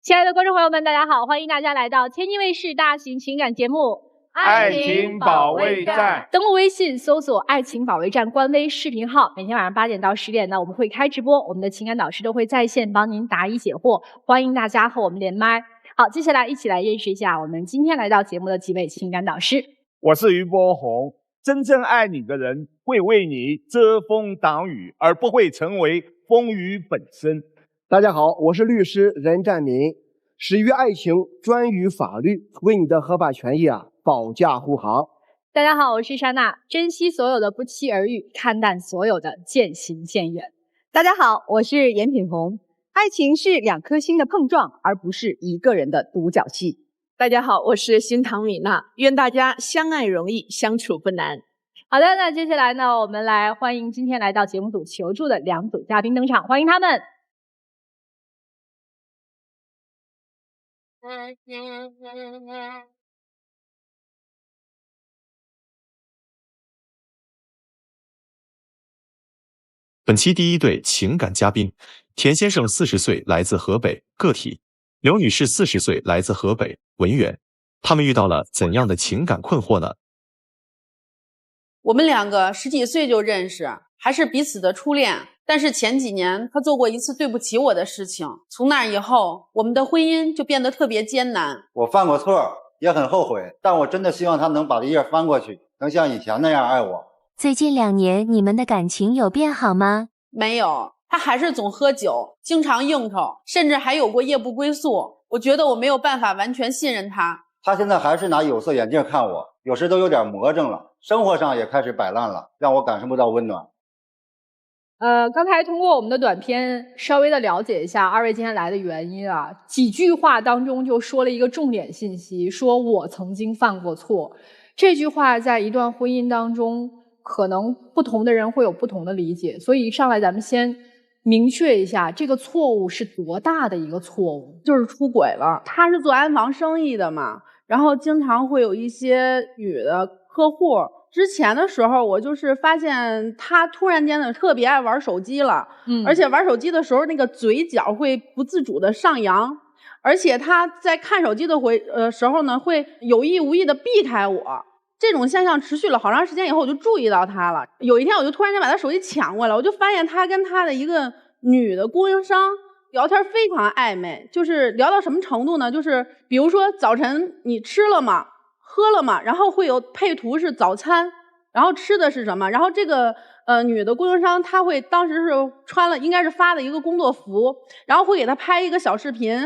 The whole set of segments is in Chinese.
亲爱的观众朋友们，大家好，欢迎大家来到天津卫视大型情感节目《爱情保卫战》。登录微信搜索"爱情保卫战"官微视频号，每天晚上8点到10点呢，我们会开直播，我们的情感导师都会在线帮您答疑解惑，欢迎大家和我们连麦。好，接下来一起来认识一下我们今天来到节目的几位情感导师。我是于波红，真正爱你的人会为你遮风挡雨，而不会成为风雨本身。大家好，我是律师任占民，始于爱情，专于法律，为你的合法权益保驾护航。大家好，我是莎娜，珍惜所有的不期而遇，看淡所有的渐行渐远。大家好，我是严品红，爱情是2颗心的碰撞，而不是一个人的独角戏。大家好，我是新唐米娜，愿大家相爱容易，相处不难。好的，那接下来呢，我们来欢迎今天来到节目组求助的2组嘉宾登场，欢迎他们。本期第1对情感嘉宾，田先生40岁，来自河北，个体；刘女士40岁，来自河北，文员。他们遇到了怎样的情感困惑呢？我们2个10几岁就认识，还是彼此的初恋。但是前几年他做过一次对不起我的事情，从那以后我们的婚姻就变得特别艰难。我犯过错，也很后悔，但我真的希望他能把这页翻过去，能像以前那样爱我。最近2年你们的感情有变好吗？没有，他还是总喝酒，经常应酬，甚至还有过夜不归宿。我觉得我没有办法完全信任他。他现在还是拿有色眼镜看我，有时都有点魔怔了，生活上也开始摆烂了，让我感受不到温暖。刚才通过我们的短片稍微的了解一下2位今天来的原因几句话当中就说了一个重点信息，说我曾经犯过错。这句话在一段婚姻当中，可能不同的人会有不同的理解，所以一上来咱们先明确一下这个错误是多大的一个错误。就是出轨了。他是做安防生意的嘛，然后经常会有一些女的客户。之前的时候我就是发现他突然间的特别爱玩手机了，而且玩手机的时候那个嘴角会不自主的上扬，而且他在看手机的时候呢会有意无意的避开我。这种现象持续了好长时间以后，我就注意到他了。有一天我就突然间把他手机抢过来，我就发现他跟他的一个女的供应商聊天非常暧昧，就是聊到什么程度呢，就是比如说早晨你吃了吗？喝了嘛，然后会有配图是早餐，然后吃的是什么，然后这个女的供应商她会当时是穿了应该是发的一个工作服，然后会给她拍一个小视频，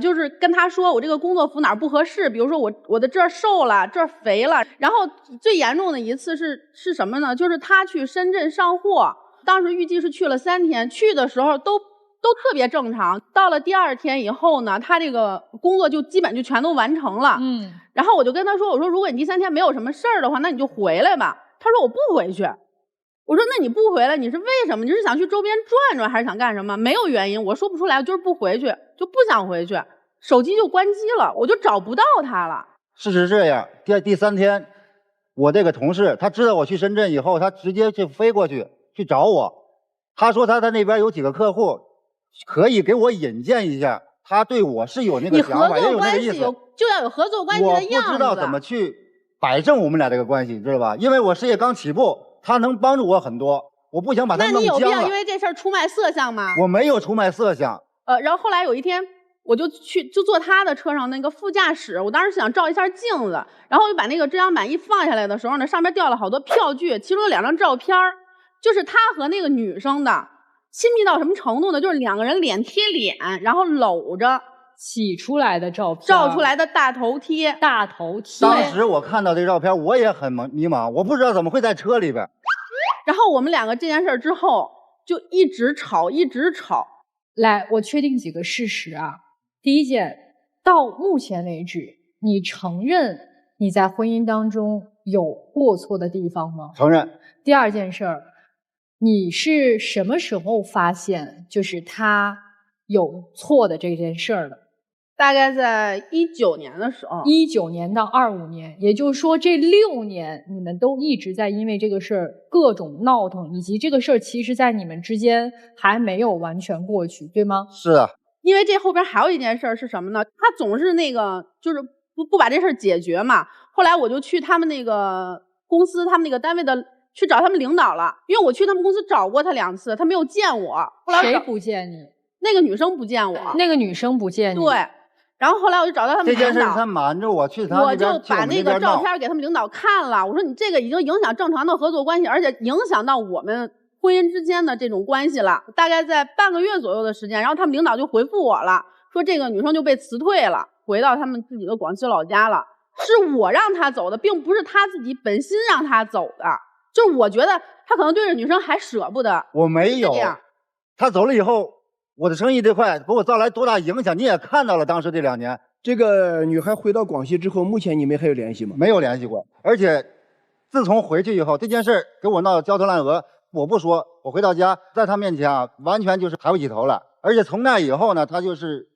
就是跟她说我这个工作服哪儿不合适，比如说我的这儿瘦了，这儿肥了。然后最严重的一次是什么呢，就是她去深圳上货，当时预计是去了3天，去的时候都特别正常，到了第2天以后呢，他这个工作就基本就全都完成了。然后我就跟他说，我说如果你第3天没有什么事儿的话，那你就回来吧。他说我不回去。我说那你不回来，你是为什么？你是想去周边转转还是想干什么？没有原因，我说不出来，就是不回去，就不想回去，手机就关机了，我就找不到他了。事实是这样，第3天，我这个同事他知道我去深圳以后，他直接就飞过去找我。他说他在那边有几个客户可以给我引荐一下，他对我是有那个想法，也有那个意思，就要有合作关系的样子。我不知道怎么去摆正我们俩这个关系，知道吧？因为我事业刚起步，他能帮助我很多，我不想把他弄僵了。那你有必要因为这事儿出卖色相吗？我没有出卖色相。然后后来有一天，我就坐他的车上那个副驾驶，我当时想照一下镜子，然后我就把那个遮阳板一放下来的时候呢，上面掉了好多票据，其中有2张照片，就是他和那个女生的。亲密到什么程度呢？就是2个人脸贴脸，然后搂着洗出来的照片，照出来的大头贴。当时我看到这照片，我也很迷茫，我不知道怎么会在车里边。然后我们2个这件事之后就一直吵。来，我确定几个事实第一件，到目前为止，你承认你在婚姻当中有过错的地方吗？承认。第2件事儿，你是什么时候发现就是他有错的这件事儿的？大概在19年的时候，19年到25年，也就是说这6年你们都一直在因为这个事儿各种闹腾，以及这个事儿其实在你们之间还没有完全过去，对吗？是啊。因为这后边还有一件事是什么呢？他总是那个就是不把这事儿解决嘛。后来我就去他们那个公司，他们那个单位的去找他们领导了，因为我去他们公司找过他2次，他没有见我。后来谁不见你？那个女生不见我。那个女生不见你。对。然后后来我就找到他们领导，这件事他瞒着我去他那边，我就把那个照片给他们领导看了。我说你这个已经影响正常的合作关系，而且影响到我们婚姻之间的这种关系了。大概在半个月左右的时间，然后他们领导就回复我了，说这个女生就被辞退了，回到他们自己的广西老家了。是我让她走的，并不是她自己本心让她走的。就是我觉得她可能对这女生还舍不得。我没有，她走了以后，我的生意这块给我造来多大影响，你也看到了。当时这2年，这个女孩回到广西之后，目前你们还有联系吗？没有联系过。而且自从回去以后，这件事给我闹得焦头烂额。我不说，我回到家，在她面前啊，完全就是抬不起头来。而且从那以后呢，她就是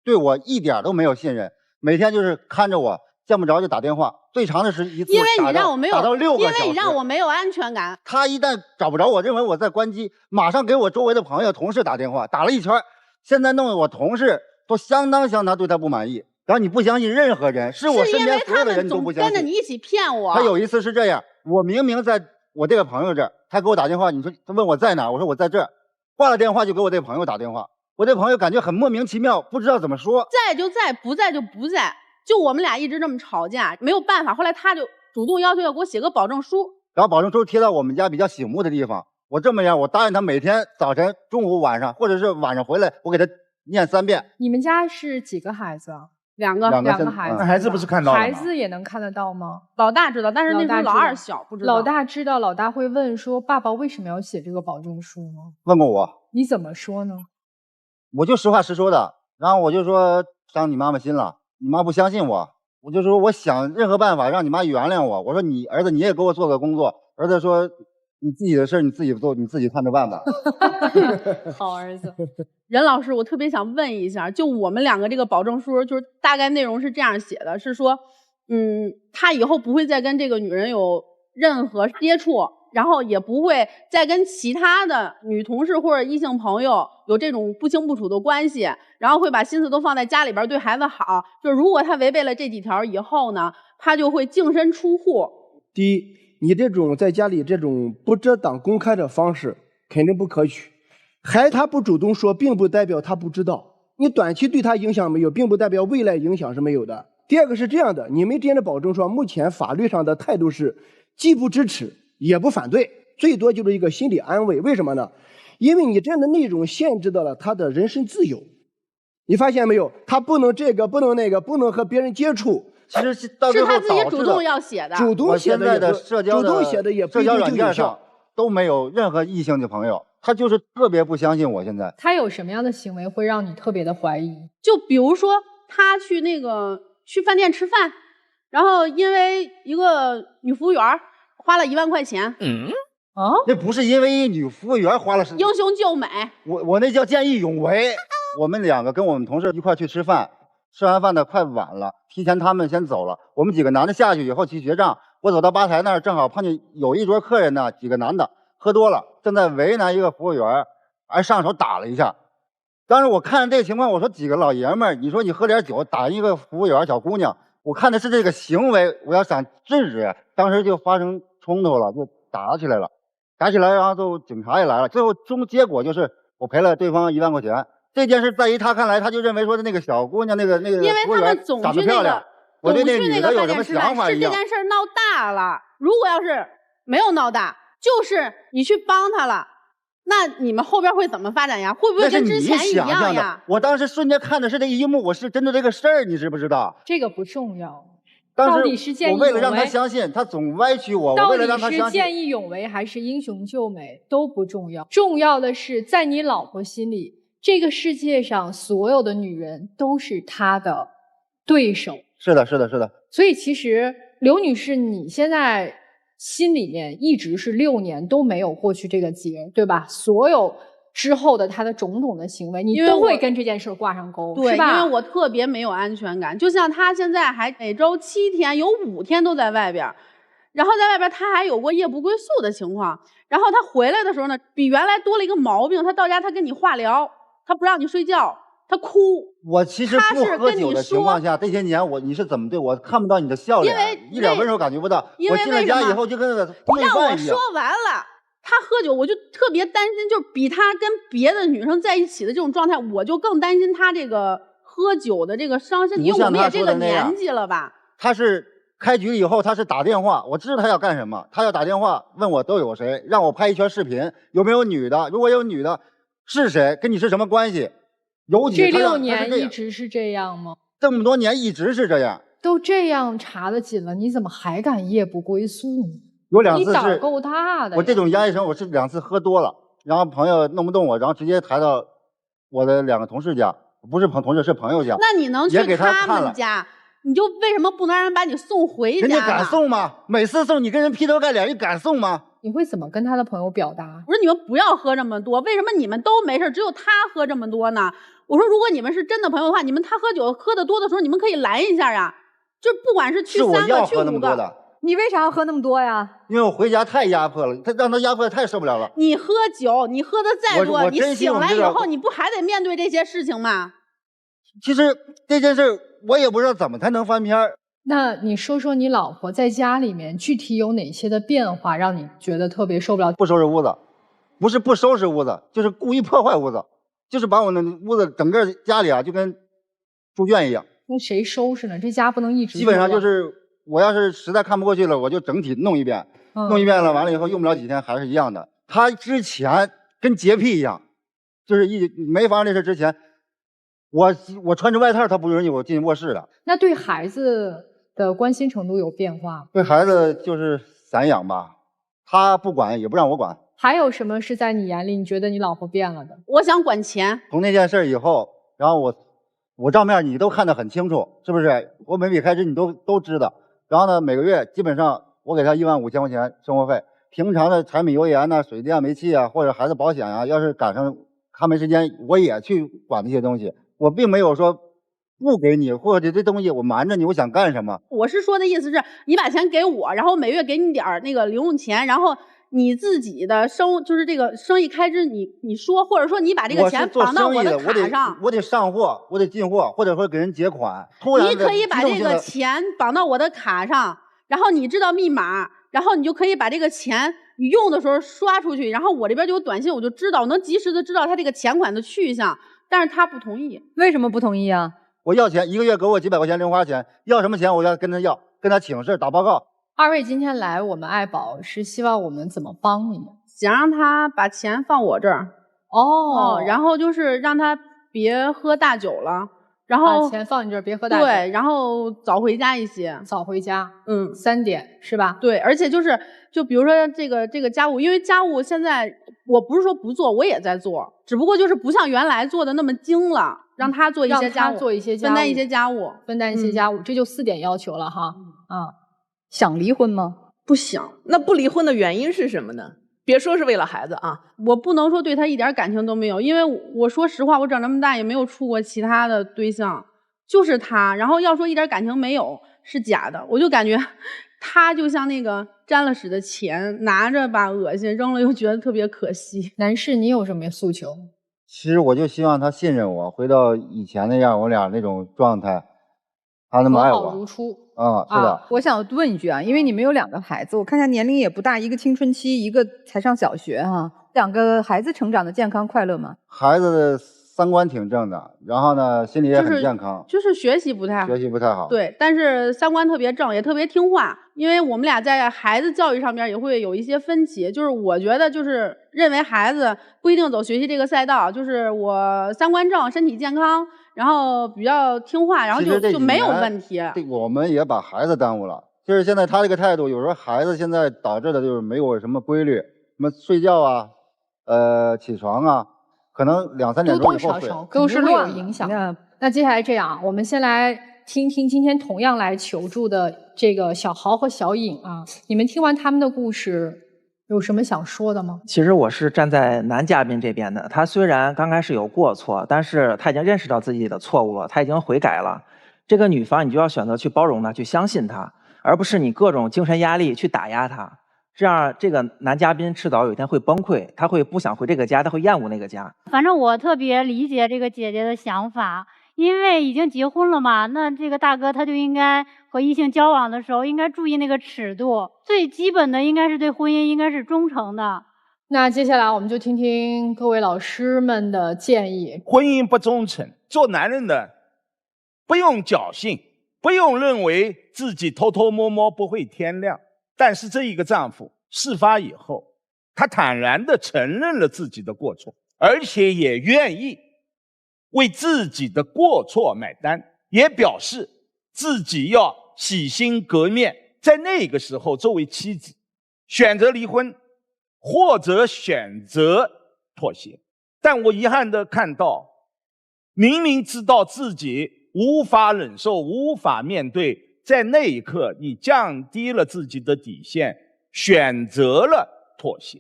对我一点都没有信任，每天就是看着我，见不着就打电话，最长的是一次因为你让我没有打到6个小时，因为你让我没有安全感。他一旦找不着我，认为我在关机，马上给我周围的朋友、同事打电话，打了一圈，现在弄得我同事都相当对他不满意。然后你不相信任何人，是我身边所有的人都不相信。跟着你一起骗我。他有一次是这样，我明明在我这个朋友这儿，他给我打电话，你说他问我在哪，我说我在这儿，挂了电话就给我这个朋友打电话，我这朋友感觉很莫名其妙，不知道怎么说，在就在，不在就不在。就我们俩一直这么吵架，没有办法。后来他就主动要求要给我写个保证书，然后保证书贴到我们家比较醒目的地方。我这么样，我答应他每天早晨、中午、晚上，或者是晚上回来，我给他念3遍。你们家是几个孩子啊？2个孩子。那孩子不是看到了吗？孩子也能看得到吗？老大知道，但是那时候老2小，不知道。老大知道，老大会问说：“爸爸为什么要写这个保证书吗？”问过我。你怎么说呢？我就实话实说的，然后我就说伤你妈妈心了，你妈不相信我。我就说我想任何办法让你妈原谅我。我说你儿子你也给我做个工作。儿子说你自己的事你自己做，你自己看着办吧。好儿子。任老师，我特别想问一下，就我们2个这个保证书，就是大概内容是这样写的，是说，他以后不会再跟这个女人有任何接触，然后也不会再跟其他的女同事或者异性朋友有这种不清不楚的关系，然后会把心思都放在家里边对孩子好。就是如果他违背了这几条以后呢，他就会净身出户。第一，你这种在家里这种不遮挡公开的方式肯定不可取。孩子他不主动说，并不代表他不知道。你短期对他影响没有，并不代表未来影响是没有的。第二个是这样的，你们之间的保证说，目前法律上的态度是既不支持也不反对，最多就是一个心理安慰。为什么呢？因为你这样的内容限制到了他的人身自由。你发现没有？他不能这个，不能那个，不能和别人接触。其实到最后是他自己主动要写的，主动写的社交软件上都没有任何异性的朋友，他就是特别不相信我。现在他有什么样的行为会让你特别的怀疑？就比如说他去饭店吃饭，然后因为一个女服务员花了1万块钱。那不是因为女服务员花了，英雄救美。我那叫见义勇为。我们2个跟我们同事一块去吃饭，吃完饭呢快晚了，提前他们先走了。我们几个男的下去以后去结账，我走到吧台那儿，正好碰见有一桌客人呢，几个男的喝多了，正在为难一个服务员，还上手打了一下。当时我看这个情况，我说几个老爷们儿，你说你喝点酒打一个服务员小姑娘，我看的是这个行为，我要想制止，当时就发生冲突了，就打起来了。打起来，然后就警察也来了，最后结果就是我赔了对方1万块钱。这件事在于他看来，他就认为说的那个小姑娘那个因为他们总去那个我对那女的有什么想法一样。是这件事闹大了，如果要是没有闹大，就是你去帮他了，那你们后边会怎么发展呀？会不会跟之前一样呀？我当时瞬间看的是这一幕，我是针对这个事儿，你知不知道？这个不重要。当时我为了让他相信，他总歪曲我。到底是见义勇为还是英雄救美都不重要，重要的是在你老婆心里，这个世界上所有的女人都是她的对手。是的，是的，是的。所以其实刘女士，你现在心里面一直是6年都没有过去这个节，对吧？所有之后的她的种种的行为，你都会跟这件事挂上钩，对，是吧？因为我特别没有安全感。就像她现在还每周7天，有5天都在外边，然后在外边她还有过夜不归宿的情况。然后她回来的时候呢，比原来多了一个毛病，她到家她跟你化疗，她不让你睡觉，他哭。我其实不喝酒的情况下，这些年你是怎么对我？看不到你的笑脸，一点温柔感觉不到。我进了家以后就跟那个你让我说完了，他喝酒我就特别担心，就比他跟别的女生在一起的这种状态，我就更担心他这个喝酒的这个伤身体，因为我们也这个年纪了吧。他是开局以后，他是打电话，我知道他要干什么，他要打电话问我都有谁，让我拍一圈视频，有没有女的？如果有女的，是谁？跟你是什么关系？这6年一直是这样吗？这么多年一直是这样。都这样查得紧了，你怎么还敢夜不归宿呢？有2次是，你胆够大的。我这种压抑声，我是2次喝多了，然后朋友弄不动我，然后直接抬到我的2个同事家，不是同事是朋友家。那你能去他们家？你就为什么不能让人把你送回家？人家敢送吗？每次送你跟人劈头盖脸，人敢送吗？你会怎么跟他的朋友表达？我说你们不要喝这么多，为什么你们都没事，只有他喝这么多呢？我说如果你们是真的朋友的话，他喝酒喝得多的时候，你们可以拦一下呀。就不管是去3个去5个，你为啥要喝那么多呀？因为我回家太压迫了，让他压迫的太受不了了。你喝酒，你喝的再多，你醒来以后，你不还得面对这些事情吗？其实这件事我也不知道怎么才能翻篇。那你说说你老婆在家里面具体有哪些的变化，让你觉得特别受不了？不收拾屋子，不是不收拾屋子，就是故意破坏屋子，就是把我那屋子整个家里啊就跟猪圈一样。那谁收拾呢？这家不能一直。基本上就是我要是实在看不过去了，我就整体弄一遍，弄一遍了，完了以后用不了几天还是一样的。他之前跟洁癖一样，就是没发生这事之前，我穿着外套，他不允许我进卧室的。那对孩子的关心程度有变化？对孩子就是散养吧，他不管也不让我管。还有什么是在你眼里你觉得你老婆变了的？我想管钱。从那件事以后，然后我账面你都看得很清楚，是不是？我每笔开支你都知道。然后呢，每个月基本上我给他15000块钱生活费，平常的柴米油盐呐、水电煤气啊，或者孩子保险啊，要是赶上他没时间，我也去管这些东西。我并没有说不给你，或者这东西我瞒着你，我想干什么？我是说的意思是，你把钱给我，然后每月给你点那个零用钱，然后你自己的就是这个生意开支你说，或者说你把这个钱绑到我的卡上。我得上货，我得进货，或者说给人结款。突然你可以把这个钱绑到我的卡上，然后你知道密码，然后你就可以把这个钱你用的时候刷出去，然后我这边就有短信，我就知道，我能及时的知道他这个钱款的去向。但是他不同意。为什么不同意啊？我要钱，1个月给我几百块钱零花钱，要什么钱我要跟他要，跟他请示打报告。2位今天来我们爱宝是希望我们怎么帮你们？想让他把钱放我这儿。然后就是让他别喝大酒了，然后把钱放你这儿，别喝大酒。对，然后早回家一些。早回家，3点是吧？对，而且就比如说这个家务，因为家务现在我不是说不做，我也在做，只不过就是不像原来做的那么精了，让他做一些家务，分担一些家务，这就4点要求了哈。想离婚吗？不想。那不离婚的原因是什么呢？别说是为了孩子啊，我不能说对他一点感情都没有，因为我说实话，我长这么大也没有处过其他的对象，就是他。然后要说一点感情没有是假的，我就感觉他就像那个沾了屎的钱，拿着吧恶心，扔了又觉得特别可惜。男士，你有什么诉求？其实我就希望他信任我，回到以前那样，我俩那种状态，他那么爱我，和好如初。是的。我想问一句啊，因为你们有2个孩子，我看他年龄也不大，一个青春期，一个才上小学哈。2个孩子成长的健康快乐吗？孩子的3观挺正的，然后呢，心理也很健康，就是学习不太好。对，但是3观特别正，也特别听话。因为我们俩在孩子教育上边也会有一些分歧，就是我觉得就是认为孩子不一定走学习这个赛道，就是我3观正，身体健康，然后比较听话，然后就没有问题。我们也把孩子耽误了，就是现在他这个态度，有时候孩子现在导致的就是没有什么规律，什么睡觉啊，起床啊，可能2、3点钟以后睡，都是乱影响。那接下来这样，我们先来听听今天同样来求助的这个小豪和小颖啊，你们听完他们的故事，有什么想说的吗？其实我是站在男嘉宾这边的，他虽然刚开始有过错，但是他已经认识到自己的错误了，他已经悔改了。这个女方你就要选择去包容他，去相信他，而不是你各种精神压力去打压他。这样这个男嘉宾迟早有一天会崩溃，他会不想回这个家，他会厌恶那个家。反正我特别理解这个姐姐的想法，因为已经结婚了嘛，那这个大哥他就应该和异性交往的时候应该注意那个尺度，最基本的应该是对婚姻应该是忠诚的。那接下来我们就听听各位老师们的建议。婚姻不忠诚，做男人的不用侥幸，不用认为自己偷偷摸摸不会天亮。但是这一个丈夫事发以后，他坦然地承认了自己的过错，而且也愿意为自己的过错买单，也表示自己要洗心革面。在那个时候，作为妻子选择离婚或者选择妥协。但我遗憾地看到，明明知道自己无法忍受，无法面对，在那一刻你降低了自己的底线，选择了妥协。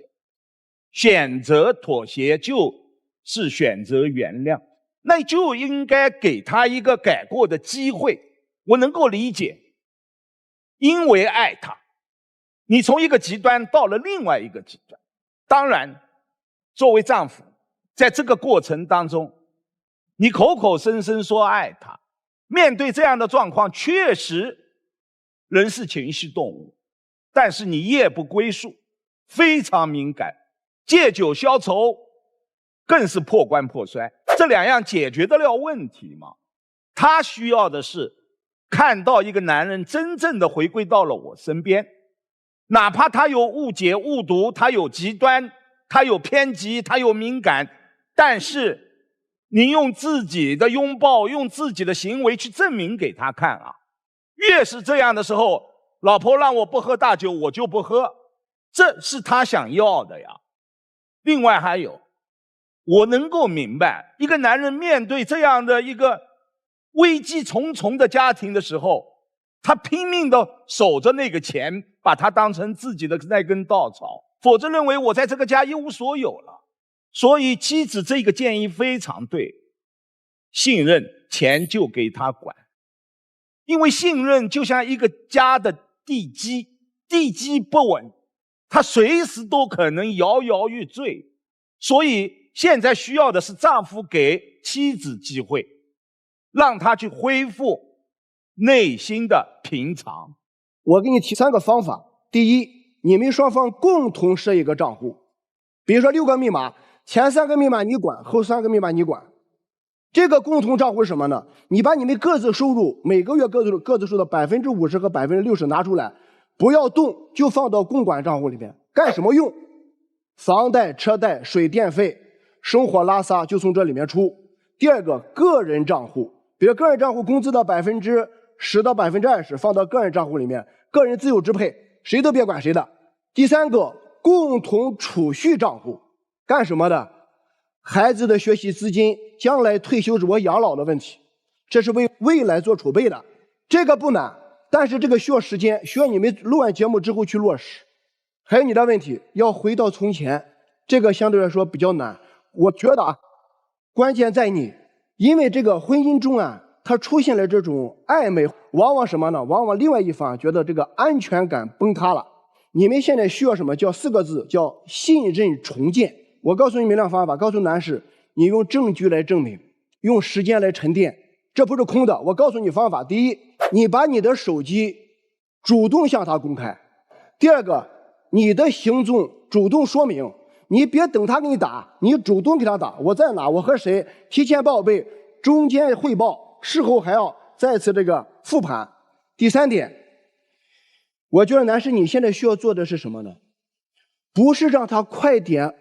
选择妥协就是选择原谅，那就应该给他一个改过的机会。我能够理解，因为爱他，你从一个极端到了另外一个极端。当然，作为丈夫，在这个过程当中，你口口声声说爱他，面对这样的状况，确实人是情绪动物，但是你夜不归宿，非常敏感，借酒消愁更是破罐破摔。这两样解决得了问题吗？他需要的是看到一个男人真正的回归到了我身边，哪怕他有误解误读，他有极端，他有偏激，他有敏感，但是你用自己的拥抱，用自己的行为去证明给他看啊。越是这样的时候，老婆让我不喝大酒，我就不喝，这是他想要的呀。另外还有，我能够明白，一个男人面对这样的一个危机重重的家庭的时候，他拼命的守着那个钱，把它当成自己的那根稻草，否则认为我在这个家一无所有了。所以妻子这个建议非常对，信任，钱就给他管。因为信任就像一个家的地基，地基不稳，它随时都可能摇摇欲坠。所以现在需要的是丈夫给妻子机会，让她去恢复内心的平常。我给你提3个方法。第一，你们双方共同设一个账户，比如说6个密码，前3个密码你管，后3个密码你管。这个共同账户是什么呢？你把你们各自收入每个月各自收的50%和60%拿出来，不要动，就放到公管账户里面。干什么用？房贷、车贷、水电费、生活拉撒就从这里面出。第2个，个人账户，比如个人账户工资的10%到20%放到个人账户里面，个人自由支配，谁都别管谁的。第3个，共同储蓄账户，干什么的？孩子的学习资金，将来退休是我养老的问题，这是为未来做储备的。这个不难，但是这个需要时间，需要你们录完节目之后去落实。还有你的问题，要回到从前，这个相对来说比较难。我觉得关键在你，因为这个婚姻中它出现了这种暧昧，往往什么呢？往往另外一方觉得这个安全感崩塌了。你们现在需要什么？叫4个字，叫信任重建。我告诉你们2方法，告诉男士，你用证据来证明，用时间来沉淀，这不是空的。我告诉你方法，第一，你把你的手机主动向他公开；第2个，你的行踪主动说明，你别等他给你打，你主动给他打，我在哪，我和谁，提前报备，中间汇报，事后还要再次这个复盘。第3点，我觉得男士你现在需要做的是什么呢？不是让他快点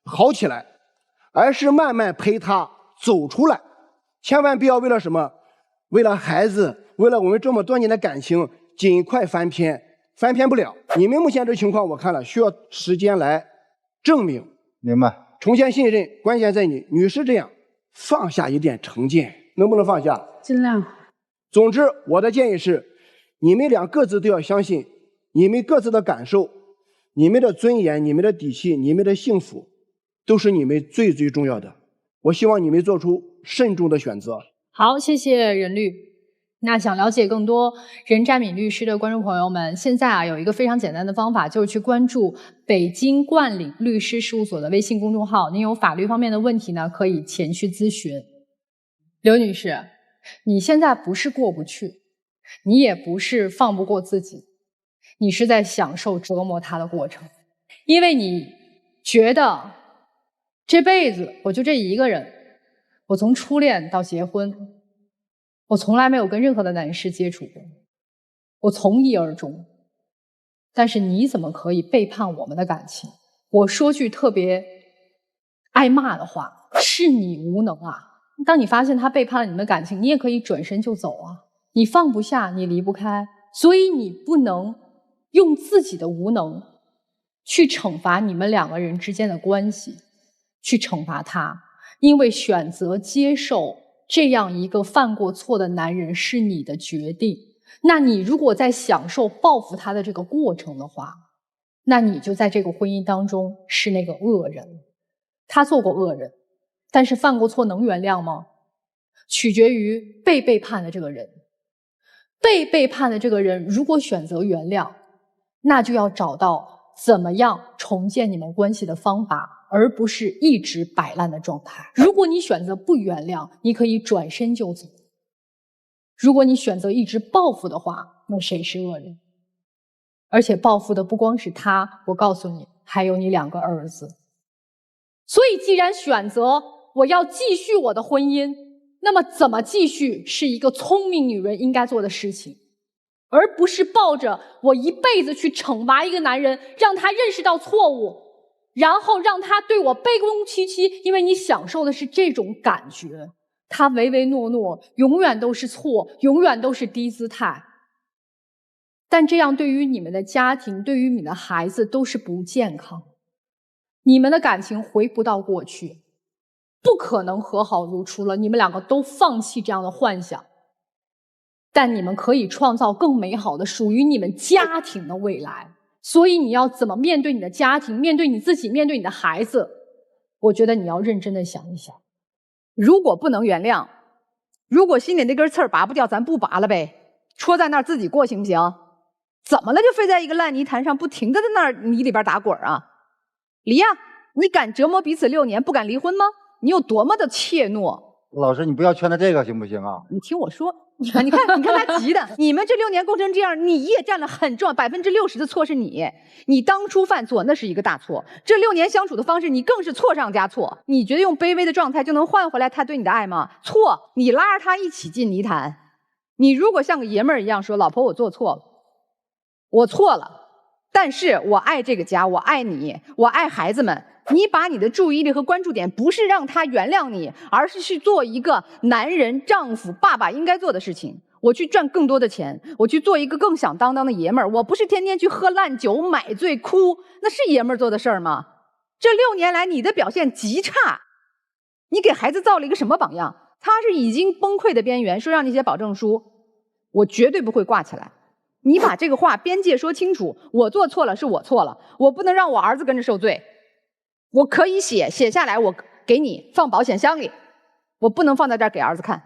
好起来，而是慢慢陪他走出来。千万不要为了什么，为了孩子，为了我们这么多年的感情，尽快翻篇，翻篇不了。你们目前这情况我看了，需要时间来证明。明白。重建信任，关键在你。女士这样，放下一点成见，能不能放下？尽量。总之，我的建议是，你们俩各自都要相信，你们各自的感受，你们的尊严，你们的底气，你们的幸福，都是你们最重要的。我希望你们做出慎重的选择。好，谢谢任律。那想了解更多任占敏律师的观众朋友们，现在啊有一个非常简单的方法，就是去关注北京冠岭律师事务所的微信公众号。您有法律方面的问题呢，可以前去咨询。刘女士，你现在不是过不去，你也不是放不过自己，你是在享受折磨他的过程，因为你觉得这辈子我就这一个人，我从初恋到结婚，我从来没有跟任何的男士接触过，我从一而终。但是你怎么可以背叛我们的感情？我说句特别挨骂的话，是你无能啊！当你发现他背叛了你们的感情，你也可以转身就走啊！你放不下，你离不开，所以你不能用自己的无能去惩罚你们两个人之间的关系，去惩罚他，因为选择接受这样一个犯过错的男人是你的决定。那你如果在享受报复他的这个过程的话，那你就在这个婚姻当中是那个恶人。他做过恶人，但是犯过错能原谅吗？取决于被背叛的这个人。被背叛的这个人如果选择原谅，那就要找到怎么样重建你们关系的方法，而不是一直摆烂的状态。如果你选择不原谅，你可以转身就走。如果你选择一直报复的话，那谁是恶人？而且报复的不光是他，我告诉你，还有你2个儿子。所以既然选择我要继续我的婚姻，那么怎么继续是一个聪明女人应该做的事情，而不是抱着我一辈子去惩罚一个男人，让他认识到错误，然后让他对我卑躬屈膝，因为你享受的是这种感觉。他唯唯诺诺，永远都是错，永远都是低姿态。但这样对于你们的家庭，对于你的孩子都是不健康。你们的感情回不到过去，不可能和好如初了，你们2个都放弃这样的幻想。但你们可以创造更美好的属于你们家庭的未来。所以你要怎么面对你的家庭，面对你自己，面对你的孩子，我觉得你要认真的想一想。如果不能原谅，如果心里那根刺儿拔不掉，咱不拔了呗，戳在那儿自己过行不行？怎么了？就非在一个烂泥潭上不停地在那儿泥里边打滚啊？离呀！你敢折磨彼此6年，不敢离婚吗？你有多么的怯懦？老师，你不要圈到这个行不行啊？你听我说，你看他急的，你们这6年过成这样，你也占了很重要，60%的错是你。你当初犯错那是一个大错，这6年相处的方式你更是错上加错。你觉得用卑微的状态就能换回来他对你的爱吗？错，你拉着他一起进泥潭。你如果像个爷们儿一样说，老婆我做错了，我错了，但是我爱这个家，我爱你，我爱孩子们。你把你的注意力和关注点不是让他原谅你，而是去做一个男人、丈夫、爸爸应该做的事情。我去赚更多的钱，我去做一个更响当当的爷们儿。我不是天天去喝烂酒、买醉、哭，那是爷们儿做的事儿吗？这6年来你的表现极差，你给孩子造了一个什么榜样？他是已经崩溃的边缘，说让你写保证书，我绝对不会挂起来。你把这个话边界说清楚，我做错了是我错了，我不能让我儿子跟着受罪。我可以写下来，我给你放保险箱里，我不能放在这儿给儿子看。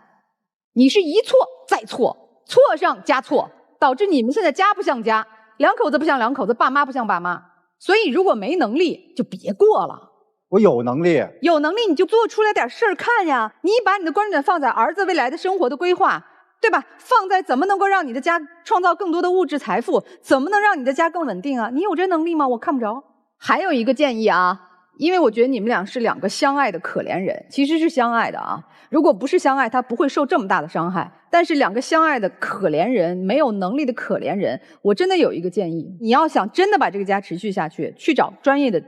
你是一错再错，错上加错，导致你们现在家不像家，两口子不像两口子，爸妈不像爸妈。所以如果没能力就别过了。我有能力，有能力你就做出来点事儿看呀。你把你的关注点放在儿子未来的生活的规划，对吧？放在怎么能够让你的家创造更多的物质财富，怎么能让你的家更稳定啊？你有这能力吗？我看不着。还有一个建议啊，因为我觉得你们俩是2个相爱的可怜人，其实是相爱的啊。如果不是相爱，他不会受这么大的伤害。但是2个相爱的可怜人，没有能力的可怜人，我真的有一个建议：你要想真的把这个家持续下去，去找专业的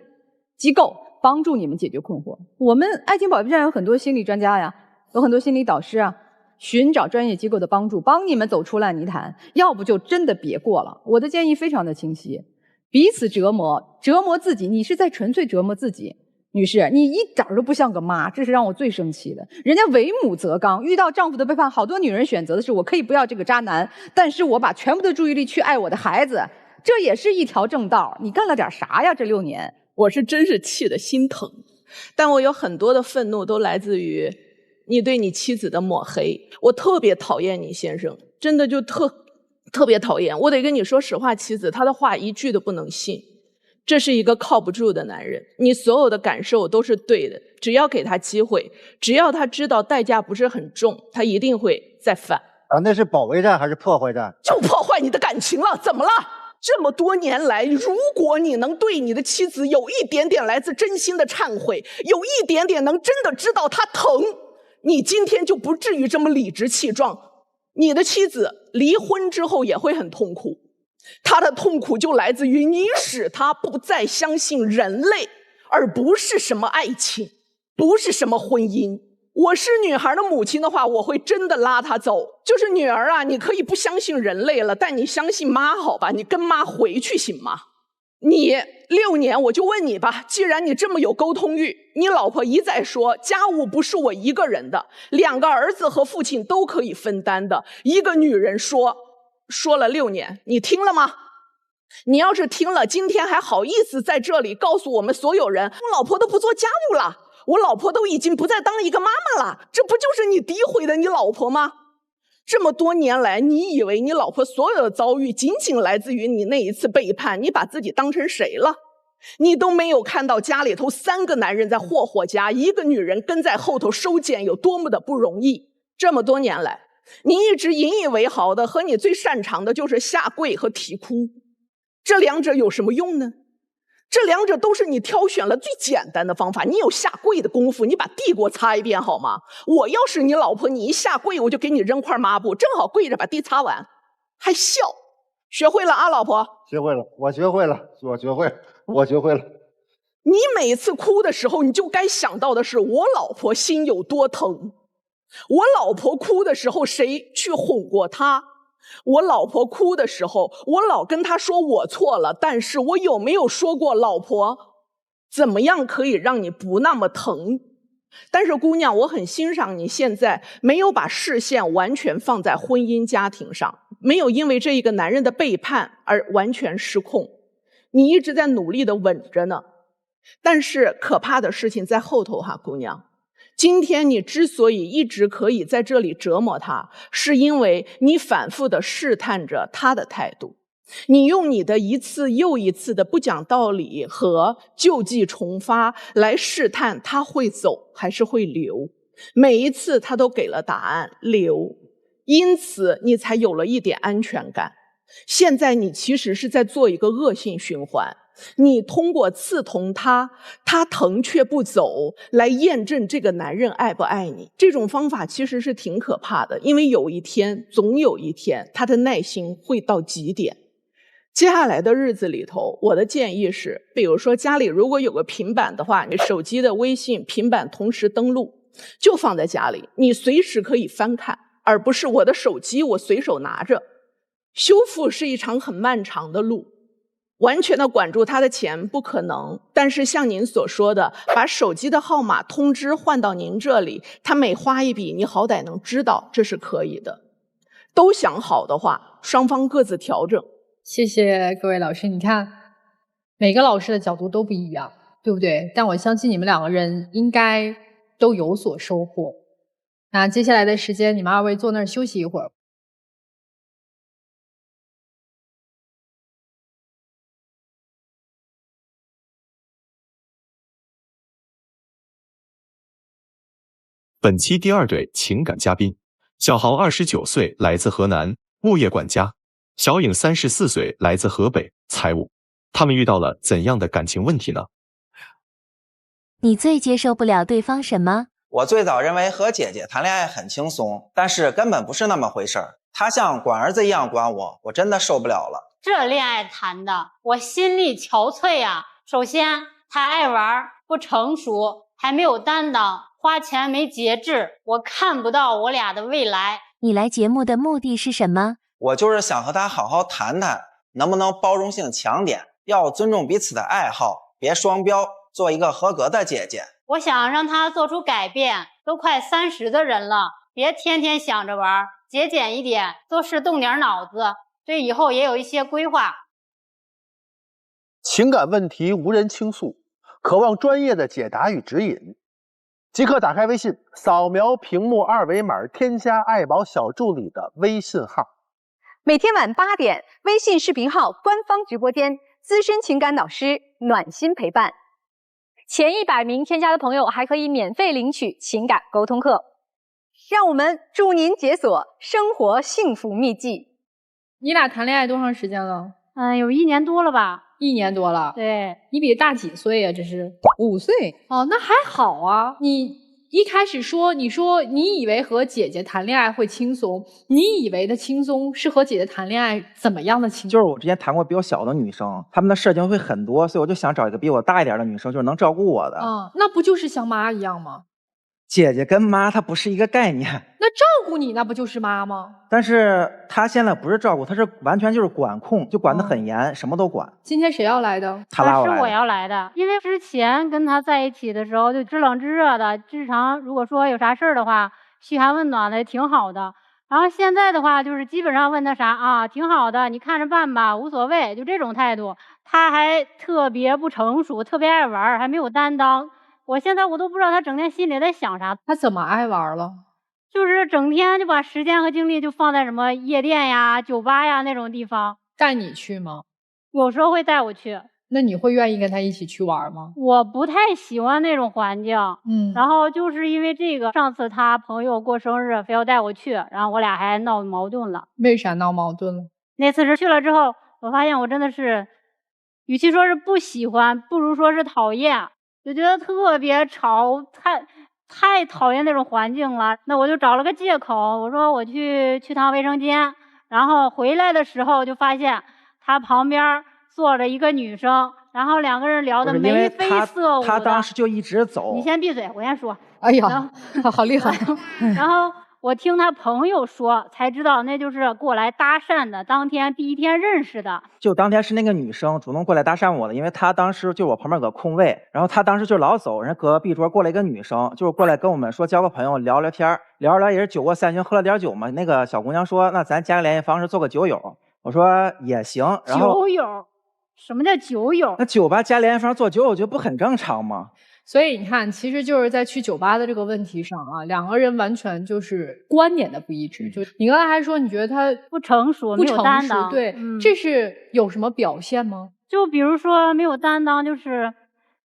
机构帮助你们解决困惑。我们爱情保卫战有很多心理专家呀，有很多心理导师啊，寻找专业机构的帮助，帮你们走出烂泥潭。要不就真的别过了。我的建议非常的清晰。彼此折磨，折磨自己，你是在纯粹折磨自己。女士，你一点都不像个妈，这是让我最生气的。人家为母则刚，遇到丈夫的背叛，好多女人选择的是我可以不要这个渣男，但是我把全部的注意力去爱我的孩子，这也是一条正道。你干了点啥呀？这6年，我是真是气得心疼，但我有很多的愤怒都来自于你对你妻子的抹黑。我特别讨厌你先生，真的就特别讨厌。我得跟你说实话，妻子，他的话一句都不能信。这是一个靠不住的男人，你所有的感受都是对的，只要给他机会，只要他知道代价不是很重，他一定会再犯。啊，那是保卫战还是破坏战？就破坏你的感情了，怎么了？这么多年来，如果你能对你的妻子有一点点来自真心的忏悔，有一点点能真的知道她疼，你今天就不至于这么理直气壮。你的妻子离婚之后也会很痛苦，她的痛苦就来自于你使她不再相信人类，而不是什么爱情，不是什么婚姻。我是女孩的母亲的话，我会真的拉她走。就是女儿啊，你可以不相信人类了，但你相信妈好吧？你跟妈回去行吗？你6年，我就问你吧，既然你这么有沟通欲，你老婆一再说家务不是我一个人的，2个儿子和父亲都可以分担的，一个女人说了6年，你听了吗？你要是听了，今天还好意思在这里告诉我们所有人，我老婆都不做家务了，我老婆都已经不再当一个妈妈了，这不就是你诋毁的你老婆吗？这么多年来，你以为你老婆所有的遭遇仅仅来自于你那一次背叛，你把自己当成谁了？你都没有看到家里头3个男人在霍家，1个女人跟在后头收捡有多么的不容易。这么多年来，你一直引以为豪的和你最擅长的就是下跪和啼哭，这2者有什么用呢？这2者都是你挑选了最简单的方法。你有下跪的功夫，你把地给我擦一遍好吗？我要是你老婆，你一下跪我就给你扔块抹布，正好跪着把地擦完，还笑。学会了啊，老婆？学会了，我学会了，我学会了，我学会了。你每次哭的时候，你就该想到的是我老婆心有多疼。我老婆哭的时候，谁去哄过她？我老婆哭的时候，我老跟她说我错了，但是我有没有说过老婆怎么样可以让你不那么疼？但是姑娘，我很欣赏你现在没有把视线完全放在婚姻家庭上，没有因为这一个男人的背叛而完全失控，你一直在努力的稳着呢。但是可怕的事情在后头哈，姑娘。今天你之所以一直可以在这里折磨他，是因为你反复的试探着他的态度。你用你的一次又一次的不讲道理和旧迹重发来试探他会走还是会留。每一次他都给了答案，留。因此你才有了一点安全感。现在你其实是在做一个恶性循环。你通过刺痛他疼却不走来验证这个男人爱不爱你，这种方法其实是挺可怕的，因为有一天，总有一天他的耐心会到极点。接下来的日子里头，我的建议是，比如说家里如果有个平板的话，你手机的微信平板同时登录，就放在家里，你随时可以翻看，而不是我的手机我随手拿着。修复是一场很漫长的路，完全的管住他的钱不可能，但是像您所说的，把手机的号码通知换到您这里，他每花一笔，你好歹能知道，这是可以的。都想好的话，双方各自调整。谢谢各位老师，你看每个老师的角度都不一样，对不对？但我相信你们2个人应该都有所收获。那接下来的时间，你们2位坐那儿休息一会儿。本期第2对情感嘉宾：小豪29岁，来自河南，物业管家；小颖34岁，来自河北，财务。他们遇到了怎样的感情问题呢？你最接受不了对方什么？我最早认为和姐姐谈恋爱很轻松，但是根本不是那么回事儿。她像管儿子一样管我，我真的受不了了。这恋爱谈的，我心力憔悴啊！首先，他爱玩，不成熟，还没有担当，花钱没节制，我看不到我俩的未来。你来节目的目的是什么？我就是想和他好好谈谈，能不能包容性强点，要尊重彼此的爱好，别双标，做一个合格的姐姐。我想让他做出改变，都快30的人了，别天天想着玩，节俭一点，做事动点脑子，对以后也有一些规划。情感问题无人倾诉，渴望专业的解答与指引。即刻打开微信，扫描屏幕2维码，添加爱宝小助理的微信号。每天晚8点，微信视频号官方直播间，资深情感导师暖心陪伴。前100名添加的朋友还可以免费领取情感沟通课。让我们助您解锁生活幸福秘籍。你俩谈恋爱多长时间了？有1年多了吧。1年多了。对，你比大几岁呀？这是5岁。哦，那还好啊。你一开始说，你说你以为和姐姐谈恋爱会轻松，你以为的轻松是和姐姐谈恋爱怎么样的轻松？就是我之前谈过比我小的女生，她们的事情会很多，所以我就想找一个比我大一点的女生，就是能照顾我的。那不就是像妈一样吗？姐姐跟妈她不是一个概念。那照顾你那不就是妈吗？但是她现在不是照顾，她是完全就是管控，就管得很严，什么都管。今天谁要来的？她拉我来的。是我要来的，因为之前跟他在一起的时候就知冷知热的，日常如果说有啥事儿的话，嘘寒问暖的挺好的。然后现在的话就是基本上问他啥啊，挺好的，你看着办吧，无所谓，就这种态度。他还特别不成熟，特别爱玩，还没有担当。我现在我都不知道他整天心里在想啥。他怎么爱玩了？就是整天就把时间和精力就放在什么夜店呀、酒吧呀那种地方。带你去吗？有时候会带我去。那你会愿意跟他一起去玩吗？我不太喜欢那种环境。然后就是因为这个，上次他朋友过生日非要带我去，然后我俩还闹矛盾了。为啥闹矛盾了？那次是去了之后，我发现我真的是，与其说是不喜欢，不如说是讨厌。就觉得特别吵，太讨厌那种环境了。那我就找了个借口，我说我去趟卫生间，然后回来的时候就发现他旁边坐着一个女生，然后2个人聊得眉飞色舞的。他当时就一直走。你先闭嘴，我先说。哎呀，好厉害。然后我听他朋友说才知道，那就是过来搭讪的，当天第1天认识的。就当天是那个女生主动过来搭讪我的，因为她当时就我旁边有个空位，然后她当时就老走，人隔壁桌过来一个女生，就是过来跟我们说交个朋友聊聊天，聊着聊也是酒过3巡，喝了点酒嘛。那个小姑娘说，那咱加个联系方式做个酒友。我说也行。然后酒友？什么叫酒友？那酒吧加联系方式做酒友就不很正常吗？所以你看，其实就是在去酒吧的这个问题上啊，2个人完全就是观点的不一致。就你刚才还说，你觉得他不成熟，没有担当，对，这是有什么表现吗？就比如说没有担当，就是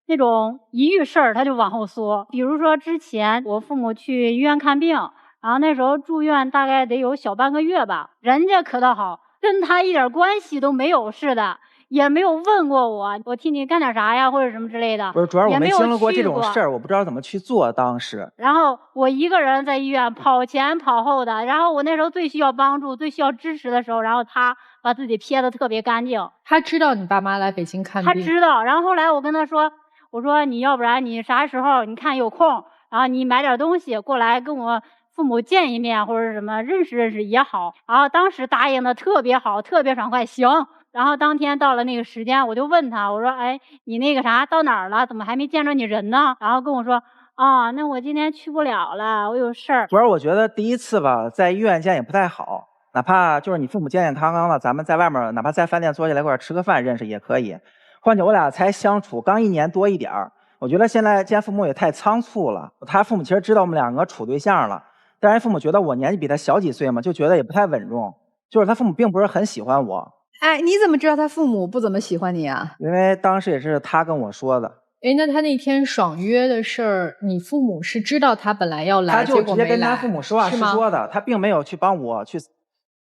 那种一遇事儿他就往后缩。比如说之前我父母去医院看病，然后那时候住院大概得有小半个月吧，人家可倒好，跟他一点关系都没有似的。也没有问过我替你干点啥呀，或者什么之类的。不是，主要我没经历过这种事儿，我不知道怎么去做。当时，然后我一个人在医院跑前跑后的，然后我那时候最需要帮助、最需要支持的时候，然后他把自己撇得特别干净。他知道你爸妈来北京看病，他知道。然后后来我跟他说，我说你要不然你啥时候你看有空，然后你买点东西过来跟我父母见一面，或者什么认识认识也好。然后当时答应的特别好，特别爽快，行。然后当天到了那个时间，我就问他，我说，哎，你那个啥到哪儿了？怎么还没见着你人呢？然后跟我说，啊，那我今天去不了了，我有事儿。主要我觉得第一次吧，在医院见也不太好，哪怕就是你父母健健康康的，咱们在外面，哪怕在饭店坐下来一块吃个饭认识也可以。况且我俩才相处刚1年多一点儿，我觉得现在见父母也太仓促了。他父母其实知道我们2个处对象了，但是父母觉得我年纪比他小几岁嘛，就觉得也不太稳重，就是他父母并不是很喜欢我。哎，你怎么知道他父母不怎么喜欢你啊？因为当时也是他跟我说的。哎，那他那天爽约的事儿，你父母是知道他本来要来，他就直接跟他父母实话实说的，他并没有去帮我去，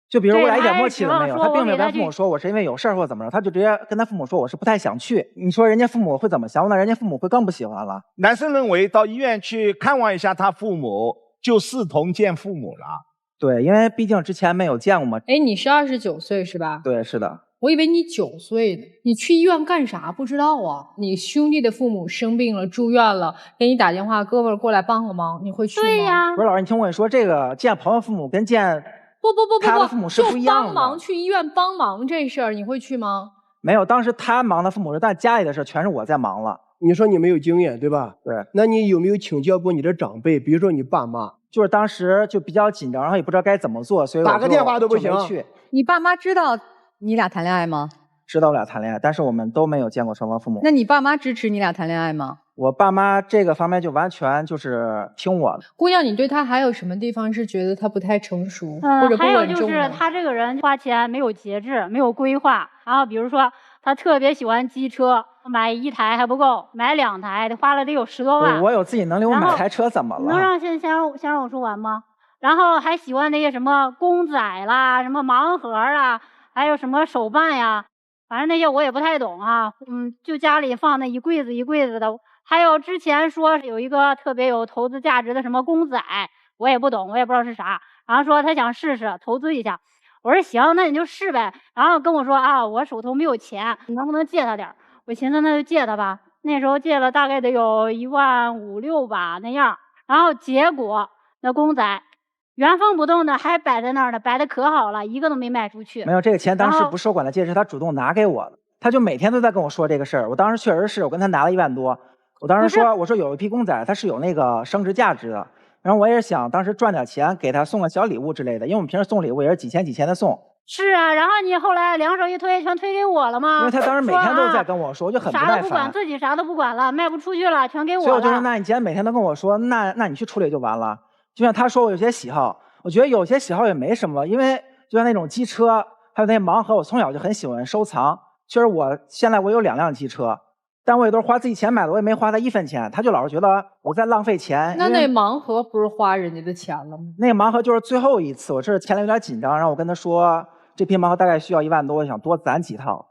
就比如我俩一点默契都没有，他并没有跟他父母说我是因为有事儿或者怎么着，他就直接跟他父母说我是不太想去。你说人家父母会怎么想？那人家父母会更不喜欢了。男生认为到医院去看望一下他父母，就视同见父母了。对，因为毕竟之前没有见过嘛。哎，你是29岁是吧？对，是的。我以为你9岁呢。你去医院干啥？不知道啊？你兄弟的父母生病了，住院了，给你打电话，哥们儿过来帮个忙，你会去吗？对呀。不是老师，你听我说，这个见朋友父母跟见他的父母是不一样的。就帮忙去医院帮忙这事儿，你会去吗？没有，当时他忙的父母事，但家里的事全是我在忙了。你说你没有经验，对吧？对。那你有没有请教过你的长辈，比如说你爸妈？就是当时就比较紧张，然后也不知道该怎么做，所以我打个电话都不行。你爸妈知道你俩谈恋爱吗？知道我俩谈恋爱，但是我们都没有见过双方父母。那你爸妈支持你俩谈恋爱吗？我爸妈这个方面就完全就是听我的。姑娘，你对他还有什么地方是觉得他不太成熟，或者不还有稳重的？就是他这个人花钱没有节制，没有规划。然后比如说他特别喜欢机车，买1台还不够，买2台，花了得有10多万。我有自己能力，我买台车怎么了？能让先让我说完吗？然后还喜欢那些什么公仔啦，什么盲盒啊，还有什么手办呀，反正那些我也不太懂啊。就家里放那一柜子一柜子的。还有之前说有一个特别有投资价值的什么公仔，我也不懂，我也不知道是啥。然后说他想试试投资一下，我说行，那你就试呗。然后跟我说啊，我手头没有钱，你能不能借他点儿？我寻思那就借他吧。那时候借了大概得有1万5、6吧那样。然后结果那公仔原封不动的还摆在那儿呢，摆的可好了，一个都没卖出去。没有，这个钱当时不是我管他借，是他主动拿给我的。他就每天都在跟我说这个事儿。我当时确实是我跟他拿了1万多。我当时说，我说有一批公仔它是有那个升值价值的，然后我也是想当时赚点钱给他送个小礼物之类的，因为我们平时送礼物也是几千的送。是啊，然后你后来两手一推，全推给我了吗？因为他当时每天都在跟我说，我就很不耐烦。啥都不管，自己啥都不管了，卖不出去了，全给我了。所以我就说，那你既然每天都跟我说，那你去处理就完了。就像他说我有些喜好，我觉得有些喜好也没什么，因为就像那种机车，还有那些盲盒，我从小就很喜欢收藏。确实，现在我有2辆机车。但我也都是花自己钱买的，我也没花他1分钱，他就老是觉得我在浪费钱。那盲盒不是花人家的钱了吗？那个盲盒就是最后一次，我这是钱有点紧张，然后我跟他说，这批盲盒大概需要1万多，我想多攒几套，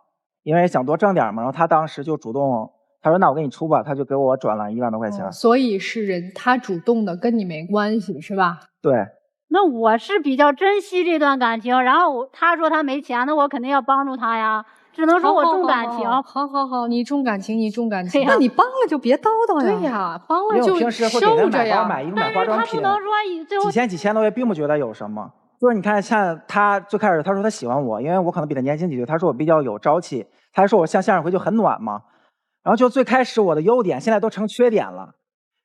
因为想多挣点嘛。然后他当时就主动，他说那我给你出吧，他就给我转了1万多块钱。所以是他主动的，跟你没关系是吧？对。那我是比较珍惜这段感情，然后他说他没钱，那我肯定要帮助他呀。只能说我重感情。好，你重感情，你重感情。那你帮了就别叨叨呀。对呀，帮了就平时会给他买包、买衣服、买化妆品，几千的，我也并不觉得有什么。就是你看，像他最开始他说他喜欢我，因为我可能比他年轻几岁，他说我比较有朝气，他还说我像向日葵就很暖嘛。然后就最开始我的优点现在都成缺点了，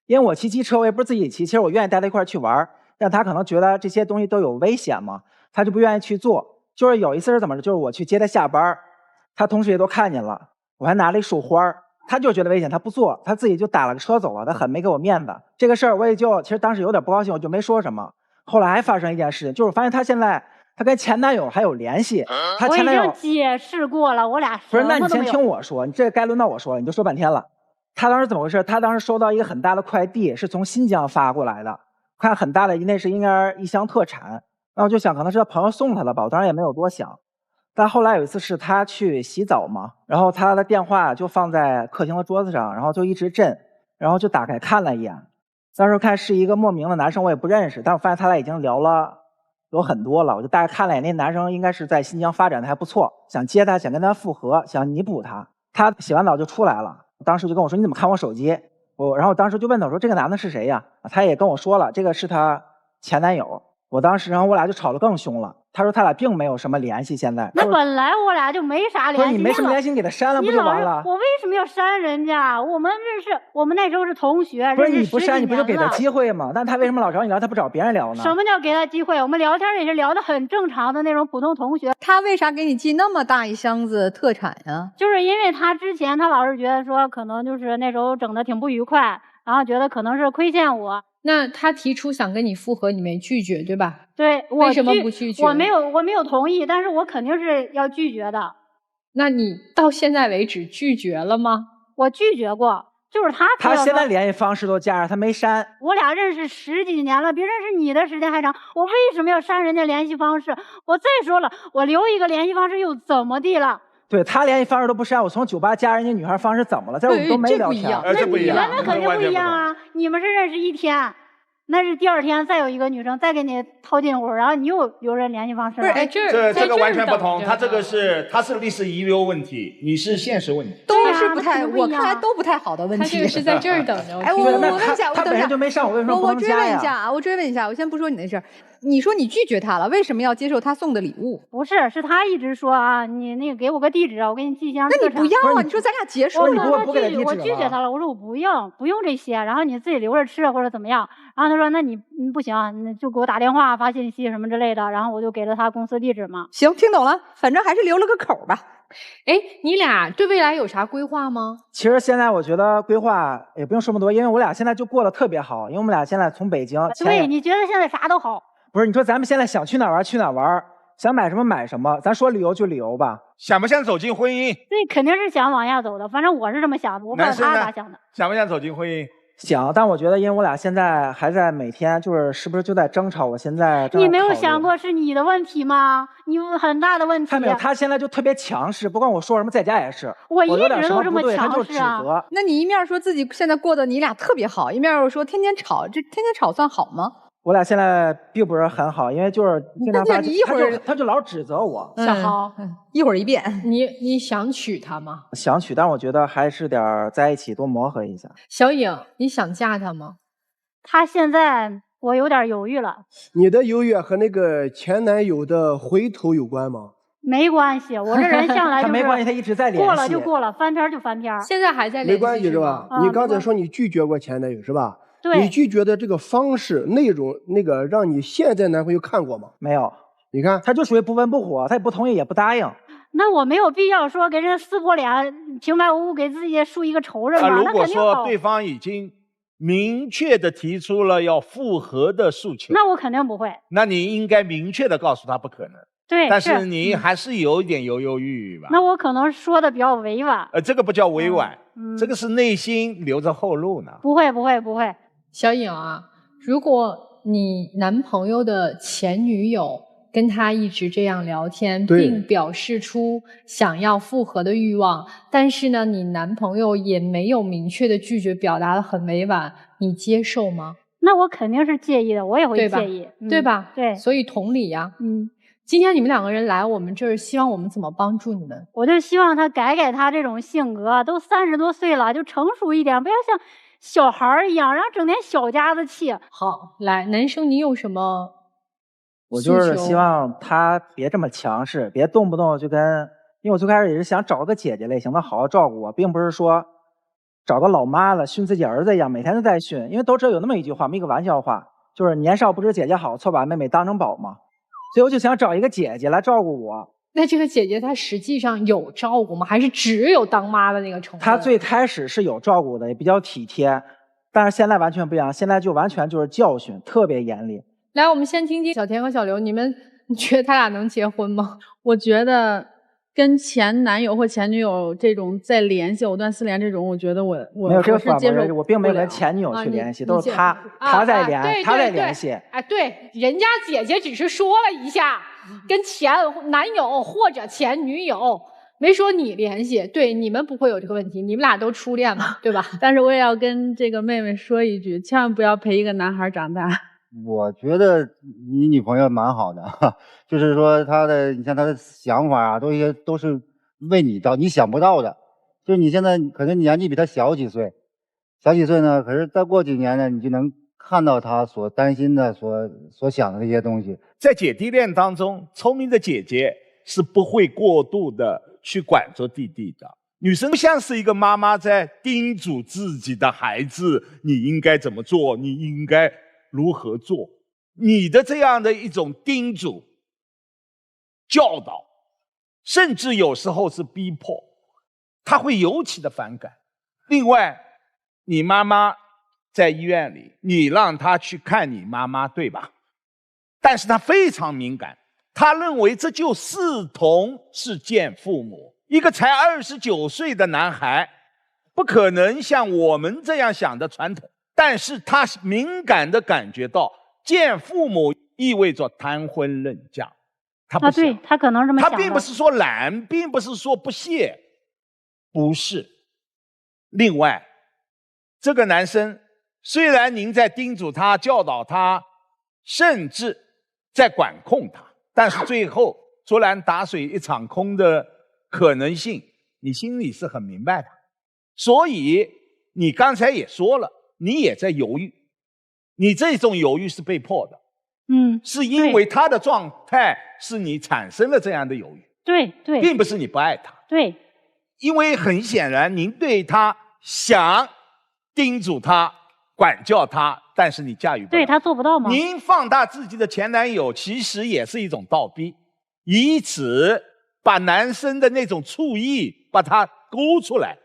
因为我骑机车我也不是自己骑，其实我愿意带他一块去玩，但他可能觉得这些东西都有危险嘛，他就不愿意去做。就是有一次是怎么着，就是我去接他下班。他同事也都看见了，我还拿了一束花，他就觉得危险，他不做，他自己就打了个车走了，他很没给我面子。这个事儿我也就其实当时有点不高兴，我就没说什么。后来还发生一件事，就是我发现他现在他跟前男友还有联系。他前男友我已经解释过了，我俩不是，那你先听我说，你这该轮到我说了，你就说半天了。他当时怎么回事？他当时收到一个很大的快递，是从新疆发过来的，看很大的，那是应该一箱特产。然后我就想可能是他朋友送他的吧，我当然也没有多想。但后来有一次是他去洗澡嘛，然后他的电话就放在客厅的桌子上，然后就一直震，然后就打开看了一眼，当时看是一个莫名的男生，我也不认识，但我发现他俩已经聊了有很多了，我就大概看了一眼，那男生应该是在新疆发展的还不错，想接他，想跟他复合，想弥补他。他洗完澡就出来了，当时就跟我说你怎么看我手机？然后当时就问他，我说这个男的是谁呀？他也跟我说了，这个是他前男友。我当时然后我俩就吵得更凶了。他说他俩并没有什么联系，现在。那本来我俩就没啥联系。不是你没什么联系，你给他删了不就完了？我为什么要删人家？我们认识，我们那时候是同学。不是你不删，你不就给他机会吗？但他为什么老找你聊，他不找别人聊呢？什么叫给他机会？我们聊天也是聊得很正常的那种普通同学。他为啥给你寄那么大一箱子特产呀？就是因为他之前他老是觉得说，可能就是那时候整得挺不愉快，然后觉得可能是亏欠我。那他提出想跟你复合，你没拒绝对吧？对，为什么不拒绝？我没有同意，但是我肯定是要拒绝的。那你到现在为止拒绝了吗？我拒绝过，就是他现在联系方式都加上，他没删。我俩认识10几年了，比认识你的时间还长，我为什么要删人家联系方式？我再说了，我留一个联系方式又怎么地了？对他联系方式都不删，我从酒吧加人家女孩方式怎么了？在我们都没聊天。这不一样，那肯定不一样啊！你们是认识1天，那是第2天再有一个女生再给你套近乎，然后你又留人联系方式了。不是，这个完全不同，他是历史遗留问题，你是现实问题。都是不太，我看来都不太好的问题。他这个是在这儿等着。哎，我问一下，他本身就没上，我为什么不能加呀？我追问一下，我先不说你的事儿。你说你拒绝他了，为什么要接受他送的礼物？不是，是他一直说啊，你那个给我个地址，我给你寄箱。那你不要啊？你说咱俩结束了，我拒绝他了，我说我不用这些，然后你自己留着吃或者怎么样。然后他说那你不行，你就给我打电话发信息什么之类的，然后我就给了他公司地址嘛。行，听懂了，反正还是留了个口吧。哎，你俩对未来有啥规划吗？其实现在我觉得规划也不用说那么多，因为我俩现在就过得特别好，因为我们俩现在从北京。对，你觉得现在啥都好？不是，你说咱们现在想去哪儿玩去哪儿玩，想买什么买什么，咱说旅游就旅游吧。想不想走进婚姻？对，肯定是想往下走的，反正我是这么想的，我不知道他咋想的。想不想走进婚姻？想，但我觉得，因为我俩现在还在每天是不是就在争吵？我现在你没有想过是你的问题吗？你有很大的问题。他没有，他现在就特别强势，不管我说什么，在家也是。我一直都这么强势啊。那你一面说自己现在过得你俩特别好，一面又说天天吵，这天天吵算好吗？我俩现在并不是很好，因为就是经常你一会儿他就老指责我。小豪，一会儿一变。你想娶她吗？想娶，但我觉得还是得在一起多磨合一下。小颖，你想嫁他吗？他现在我有点犹豫了。你的犹豫和那个前男友的回头有关吗？没关系，我这人向来就是他没关系，他一直在联系。过了就过了，翻篇就翻篇。现在还在联系，没关系是吧？你刚才说你拒绝过前男友是吧？对，你拒绝的这个方式、内容，那个让你现在男朋友看过吗？没有。你看，他就属于不温不火，他也不同意，也不答应。那我没有必要说给人撕破脸，平白无故给自己树一个仇人吧？如果说对方已经明确的提出了要复合的诉求，那我肯定不会。那你应该明确的告诉他不可能。对，但是你还是有一点犹犹豫豫吧？那我可能说的比较委婉。这个不叫委婉，这个是内心留着后路呢。不会，不会，不会。小颖啊，如果你男朋友的前女友跟他一直这样聊天，并表示出想要复合的欲望，但是呢，你男朋友也没有明确的拒绝，表达的很委婉，你接受吗？那我肯定是介意的，我也会介意，对吧？对，所以同理呀。今天你们两个人来我们这儿，希望我们怎么帮助你们？我就希望他改他这种性格，都30多岁了，就成熟一点，不要像小孩一样，然后整天小家子气。好，来，男生你有什么？我就是希望他别这么强势，别动不动就跟，因为我最开始也是想找个姐姐类型的好好照顾我，并不是说找个老妈了训自己儿子一样，每天都在训。因为都知道有那么一句话，一个玩笑话，就是年少不知姐姐好，错把妹妹当成宝嘛。所以我就想找一个姐姐来照顾我。那这个姐姐她实际上有照顾吗？还是只有当妈的那个成分？她最开始是有照顾的，也比较体贴，但是现在完全不一样，现在就完全就是教训，特别严厉。来，我们先听听小田和小刘，你觉得他俩能结婚吗？我觉得跟前男友或前女友这种再联系、藕断丝连这种，我觉得我没有这个是接受，我并没有跟前女友去联系，都是他在联系。哎，对，人家姐姐只是说了一下，跟前男友或者前女友，没说你联系。对，你们不会有这个问题，你们俩都初恋嘛，对吧？但是我也要跟这个妹妹说一句，千万不要陪一个男孩长大。我觉得你女朋友蛮好的，就是说你像她的想法啊，都是为你你想不到的。就是你现在可能年纪比她小几岁呢，可是再过几年呢，你就能看到她所担心的、所想的这些东西。在姐弟恋当中，聪明的姐姐是不会过度的去管着弟弟的。女生像是一个妈妈在叮嘱自己的孩子，你应该怎么做，你应该如何做？你的这样的一种叮嘱、教导，甚至有时候是逼迫，他会尤其的反感。另外，你妈妈在医院里，你让她去看你妈妈，对吧？但是她非常敏感，她认为这就视同是见父母。一个才29岁的男孩，不可能像我们这样想的传统。但是他敏感地感觉到见父母意味着谈婚论嫁，他不想，对，他可能这么想的。他并不是说懒，并不是说不屑，不是。另外，这个男生虽然您在叮嘱他、教导他，甚至在管控他，但是最后竹篮打水一场空的可能性，你心里是很明白的。所以你刚才也说了。你也在犹豫，你这种犹豫是被迫的，是因为他的状态是你产生了这样的犹豫，对，并不是你不爱他，对，因为很显然您对他想叮嘱他、管教他，但是你驾驭不了，对他做不到吗？您放大自己的前男友，其实也是一种倒逼，以此把男生的那种醋意把它勾出来，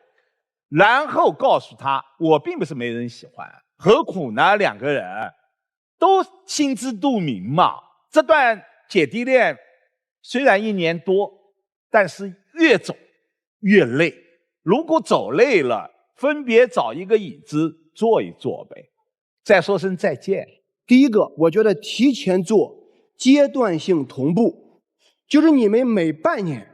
然后告诉他我并不是没人喜欢，何苦呢？两个人都心知肚明嘛。这段姐弟恋虽然1年多，但是越走越累。如果走累了，分别找一个椅子坐一坐呗，再说声再见。第一个，我觉得提前做阶段性同步，就是你们每半年，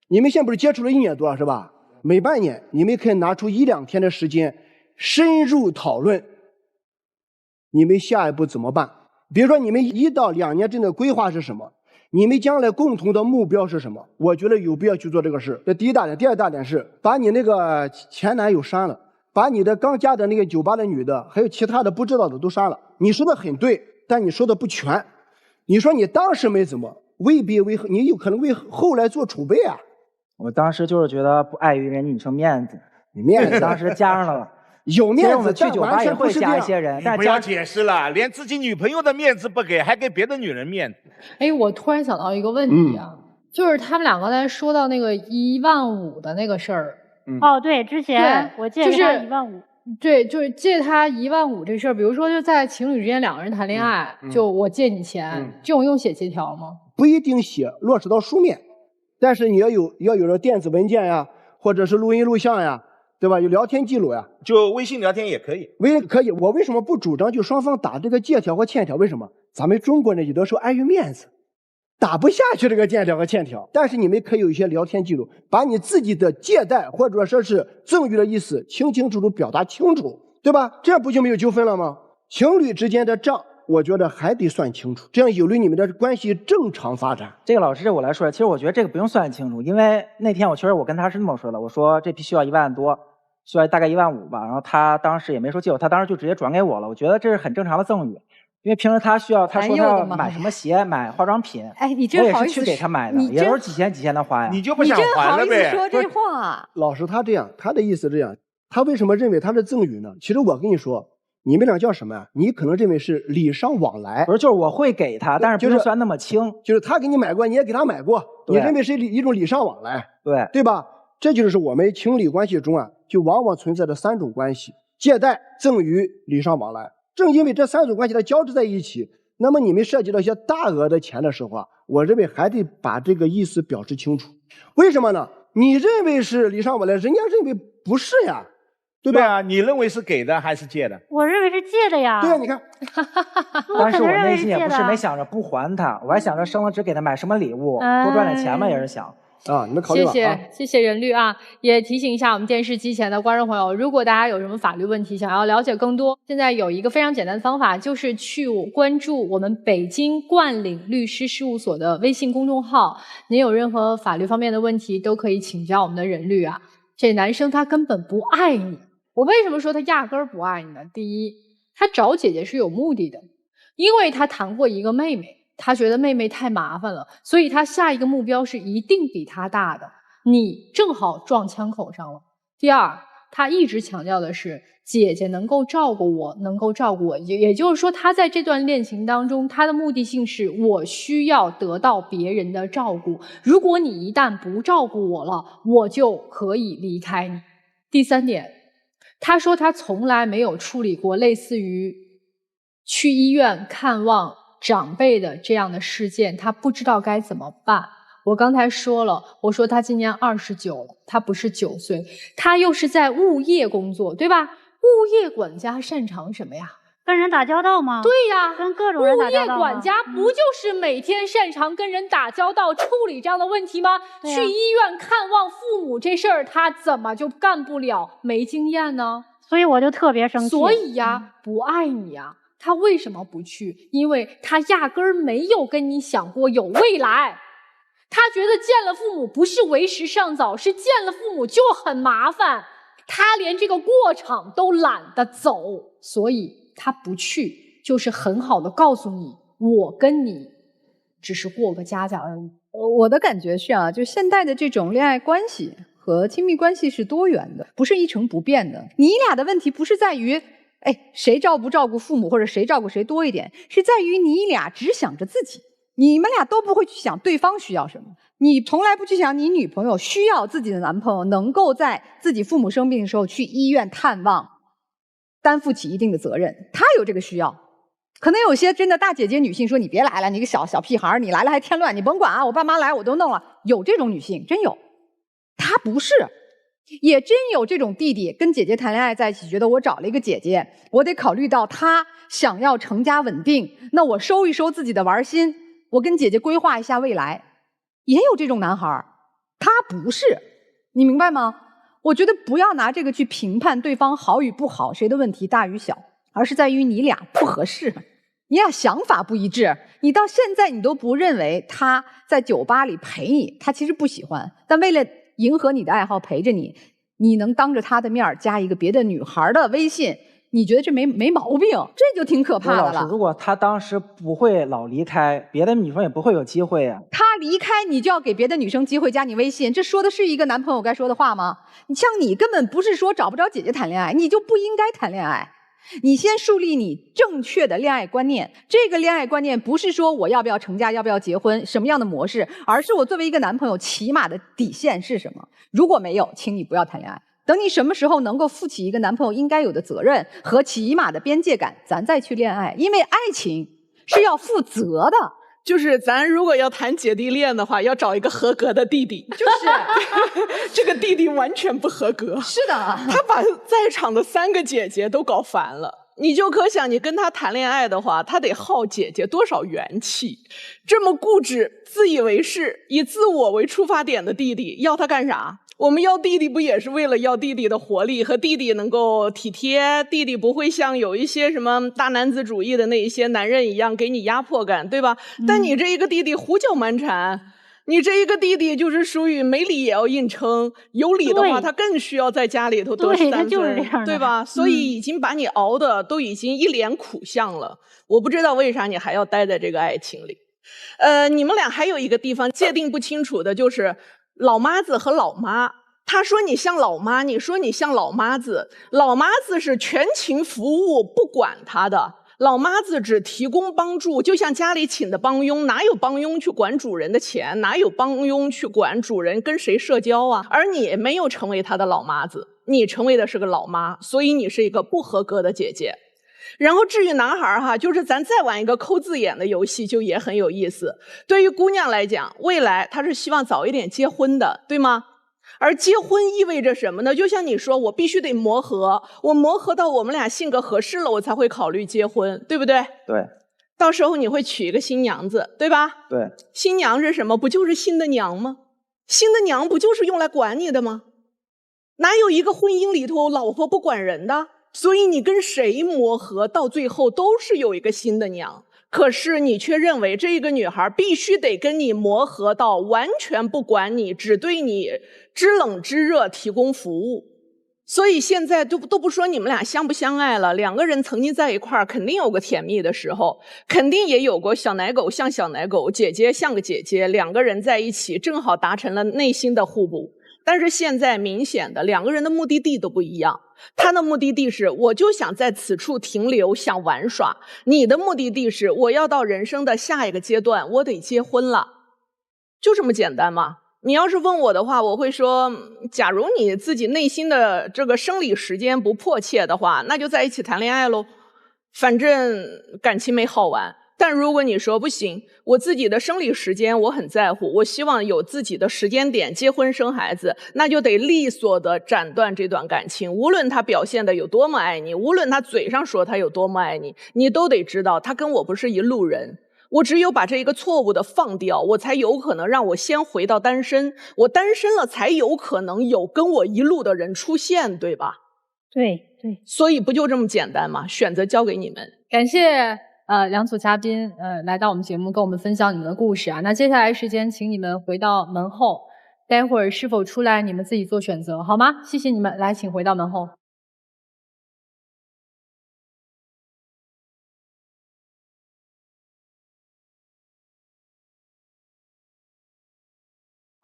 你们现在不是接触了1年多了是吧？每半年你们可以拿出1、2天的时间，深入讨论你们下一步怎么办。比如说你们1到2年之内的规划是什么，你们将来共同的目标是什么，我觉得有必要去做这个事。这第一大点。第二大点是把你那个前男友删了，把你的刚加的那个酒吧的女的还有其他的不知道的都删了。你说的很对，但你说的不全。你说你当时没怎么，未必为你有可能为后来做储备啊。我当时就是觉得不碍于人女生面子，面子当时加上了。有面子，我们去酒吧也会加一些人，但不要解释了，连自己女朋友的面子不给，还给别的女人面子。哎，我突然想到一个问题啊，就是他们俩刚才说到那个15000的那个事儿。哦，对，之前我借他15000。对，就是借他15000这事儿，比如说就在情侣之间2个人谈恋爱，就我借你钱，这种用写借条吗？不一定写落实到书面，但是你要有了电子文件呀，或者是录音录像呀，对吧？有聊天记录呀，就微信聊天也可以。可以。我为什么不主张就双方打这个借条和欠条？为什么？咱们中国人有的时候碍于面子，打不下去这个借条和欠条。但是你们可以有一些聊天记录，把你自己的借贷或者说是赠与的意思清清楚楚表达清楚，对吧？这样不就没有纠纷了吗？情侣之间的账，我觉得还得算清楚，这样有利你们的关系正常发展。这个老师，我来说，其实我觉得这个不用算清楚，因为那天我跟他是这么说的，我说这批需要1万多，需要大概15000吧，然后他当时也没说借我，他当时就直接转给我了。我觉得这是很正常的赠与，因为平时他说他要买什么鞋、买化妆品，哎，你真好意思，我也是去给他买的，也都是几千的花呀。你就不想还了呗？你真好意思说这话？老师他这样，他的意思是这样，他为什么认为他是赠与呢？其实我跟你说，你们俩叫什么呀？你可能认为是礼尚往来，不是，就是我会给他，但是不算那么轻，就是他给你买过，你也给他买过，你认为是一种礼尚往来，对吧？这就是我们情侣关系中啊，就往往存在着3种关系：借贷、赠与、礼尚往来。正因为这3种关系它交织在一起，那么你们涉及到一些大额的钱的时候啊，我认为还得把这个意思表示清楚。为什么呢？你认为是礼尚往来，人家认为不是呀，对吧？对啊，你认为是给的还是借的？我认为是借的呀。对啊，你看，但是我内心也不是没想着不还他，我还想着生了只给他买什么礼物，多赚点钱嘛，也是想。你们考虑吧。谢谢任律啊，也提醒一下我们电视机前的观众朋友，如果大家有什么法律问题想要了解更多，现在有一个非常简单的方法，就是去关注我们北京冠岭律师事务所的微信公众号，您有任何法律方面的问题都可以请教我们的任律啊。这男生他根本不爱你，我为什么说他压根儿不爱你呢？第一，他找姐姐是有目的的，因为他谈过一个妹妹，他觉得妹妹太麻烦了，所以他下一个目标是一定比他大的，你正好撞枪口上了。第二，他一直强调的是姐姐能够照顾我，能够照顾我，也就是说他在这段恋情当中，他的目的性是我需要得到别人的照顾，如果你一旦不照顾我了，我就可以离开你。第三点，他说他从来没有处理过类似于去医院看望长辈的这样的事件，他不知道该怎么办。我刚才说了，我说他今年29了，他不是9岁，他又是在物业工作，对吧？物业管家擅长什么呀？跟人打交道吗？对呀，跟各种人打交道。物业管家不就是每天擅长跟人打交道、处理这样的问题吗？去医院看望父母这事儿，他怎么就干不了？没经验呢？所以我就特别生气。所以呀，不爱你呀。他为什么不去？因为他压根儿没有跟你想过有未来。他觉得见了父母不是为时尚早，是见了父母就很麻烦。他连这个过场都懒得走，所以他不去，就是很好的告诉你，我跟你只是过个家家而已。我的感觉是啊，就现代的这种恋爱关系和亲密关系是多元的，不是一成不变的。你俩的问题不是在于谁照不照顾父母，或者谁照顾谁多一点，是在于你俩只想着自己，你们俩都不会去想对方需要什么。你从来不去想你女朋友需要自己的男朋友能够在自己父母生病的时候去医院探望，担负起一定的责任，她有这个需要。可能有些真的大姐姐女性说：“你别来了，你个小屁孩，你来了还添乱，你甭管啊，我爸妈来我都弄了。”有这种女性，真有。她不是。也真有这种弟弟跟姐姐谈恋爱在一起，觉得我找了一个姐姐，我得考虑到她想要成家稳定，那我收一收自己的玩心，我跟姐姐规划一下未来。也有这种男孩，他不是，你明白吗？我觉得不要拿这个去评判对方好与不好，谁的问题大与小，而是在于你俩不合适，你俩想法不一致。你到现在你都不认为他在酒吧里陪你，他其实不喜欢，但为了迎合你的爱好陪着你，你能当着他的面加一个别的女孩的微信，你觉得这没毛病，这就挺可怕的了。老师，如果他当时不会老离开，别的女生也不会有机会呀。他离开你就要给别的女生机会加你微信，这说的是一个男朋友该说的话吗？你像你根本不是说找不着姐姐谈恋爱，你就不应该谈恋爱。你先树立你正确的恋爱观念，这个恋爱观念不是说我要不要成家，要不要结婚，什么样的模式，而是我作为一个男朋友起码的底线是什么。如果没有，请你不要谈恋爱。等你什么时候能够负起一个男朋友应该有的责任和起码的边界感，咱再去恋爱。因为爱情是要负责的。就是咱如果要谈姐弟恋的话，要找一个合格的弟弟。就是这个弟弟完全不合格。是的，他把在场的3个姐姐都搞烦了。你就可想，你跟他谈恋爱的话，他得耗姐姐多少元气？这么固执、自以为是、以自我为出发点的弟弟，要他干啥？我们要弟弟不也是为了要弟弟的活力和弟弟能够体贴，弟弟不会像有一些什么大男子主义的那一些男人一样给你压迫感，对吧？但你这一个弟弟胡搅蛮缠，你这一个弟弟就是属于没理也要硬撑，有理的话他更需要在家里头得3分，就是这样的，对吧？所以已经把你熬的都已经一脸苦相了。我不知道为啥你还要待在这个爱情里。你们俩还有一个地方界定不清楚的，就是老妈子和老妈。他说你像老妈，你说你像老妈子。老妈子是全勤服务，不管他的。老妈子只提供帮助，就像家里请的帮佣，哪有帮佣去管主人的钱，哪有帮佣去管主人跟谁社交啊？而你没有成为他的老妈子，你成为的是个老妈，所以你是一个不合格的姐姐。然后至于男孩哈，就是咱再玩一个抠字眼的游戏，就也很有意思。对于姑娘来讲，未来她是希望早一点结婚的，对吗？而结婚意味着什么呢？就像你说，我必须得磨合，我磨合到我们俩性格合适了，我才会考虑结婚，对不对？对。到时候你会娶一个新娘子，对吧？对。新娘是什么？不就是新的娘吗？新的娘不就是用来管你的吗？哪有一个婚姻里头老婆不管人的？所以你跟谁磨合，到最后都是有一个新的娘。可是你却认为这个女孩必须得跟你磨合到完全不管你，只对你知冷知热提供服务。所以现在都不说你们俩相不相爱了，两个人曾经在一块儿，肯定有个甜蜜的时候，肯定也有过小奶狗像小奶狗，姐姐像个姐姐，两个人在一起正好达成了内心的互补。但是现在明显的两个人的目的地都不一样，他的目的地是我就想在此处停留，想玩耍，你的目的地是我要到人生的下一个阶段，我得结婚了，就这么简单嘛。你要是问我的话，我会说，假如你自己内心的这个生理时间不迫切的话，那就在一起谈恋爱咯，反正感情没好玩。但如果你说不行，我自己的生理时间我很在乎，我希望有自己的时间点结婚生孩子，那就得利索的斩断这段感情。无论他表现的有多么爱你，无论他嘴上说他有多么爱你，你都得知道他跟我不是一路人。我只有把这一个错误的放掉，我才有可能让我先回到单身，我单身了才有可能有跟我一路的人出现，对吧？对。所以不就这么简单吗？选择交给你们。感谢两组嘉宾来到我们节目跟我们分享你们的故事啊。那接下来时间请你们回到门后，待会儿是否出来你们自己做选择好吗？谢谢你们，来请回到门后。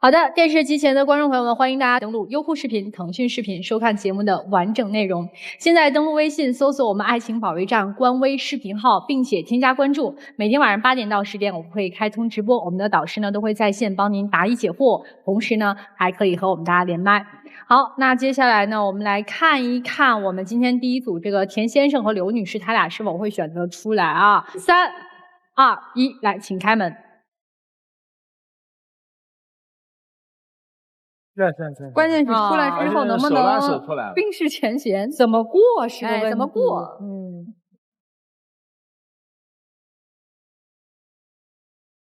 好的，电视机前的观众朋友们，欢迎大家登录优酷视频、腾讯视频收看节目的完整内容。现在登录微信，搜索我们爱情保卫战官微视频号，并且添加关注。每天晚上8点到10点，我们会开通直播，我们的导师呢都会在线帮您答疑解惑，同时呢还可以和我们大家连麦。好，那接下来呢，我们来看一看我们今天第一组这个田先生和刘女士，他俩是否会选择出来啊？3、2、1，来，请开门。关键是出来之后能不能冰释前嫌？怎么过是个问题？怎么过？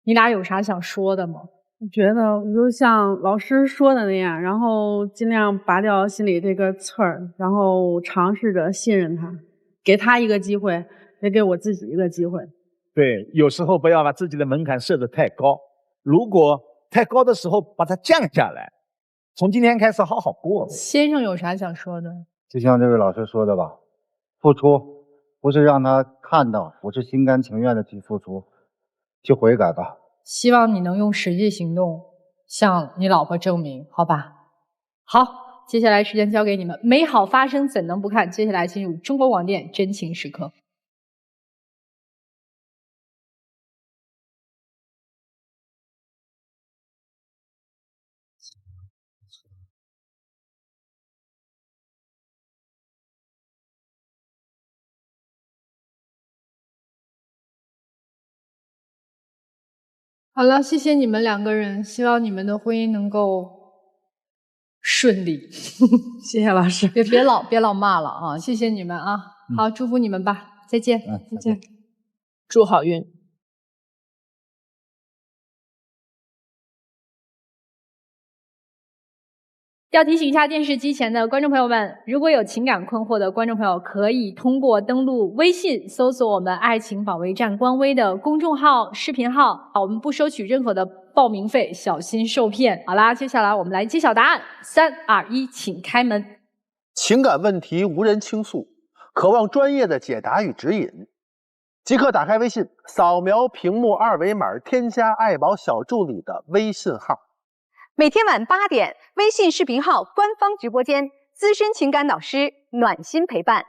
你俩有啥想说的吗？我觉得我就像老师说的那样，然后尽量拔掉心里这个刺儿，然后尝试着信任他，给他一个机会，也给我自己一个机会。对，有时候不要把自己的门槛设得太高，如果太高的时候把它降下来。从今天开始好好过。先生有啥想说的？就像这位老师说的吧，付出不是让他看到，不是心甘情愿的去付出，去悔改吧。希望你能用实际行动向你老婆证明，好吧？好，接下来时间交给你们。美好发生怎能不看？接下来进入中国广电真情时刻。好了，谢谢你们2个人，希望你们的婚姻能够顺利。谢谢老师，别老骂了啊！谢谢你们啊！好，祝福你们吧，再见，再见，祝好运。要提醒一下电视机前的观众朋友们，如果有情感困惑的观众朋友，可以通过登录微信搜索我们爱情保卫战官微的公众号、视频号，我们不收取任何的报名费，小心受骗。好啦，接下来我们来揭晓答案，3、2、1，请开门。情感问题无人倾诉，渴望专业的解答与指引，即刻打开微信，扫描屏幕2维码，添加爱宝小助理的微信号。每天晚8点，微信视频号官方直播间，资深情感导师暖心陪伴。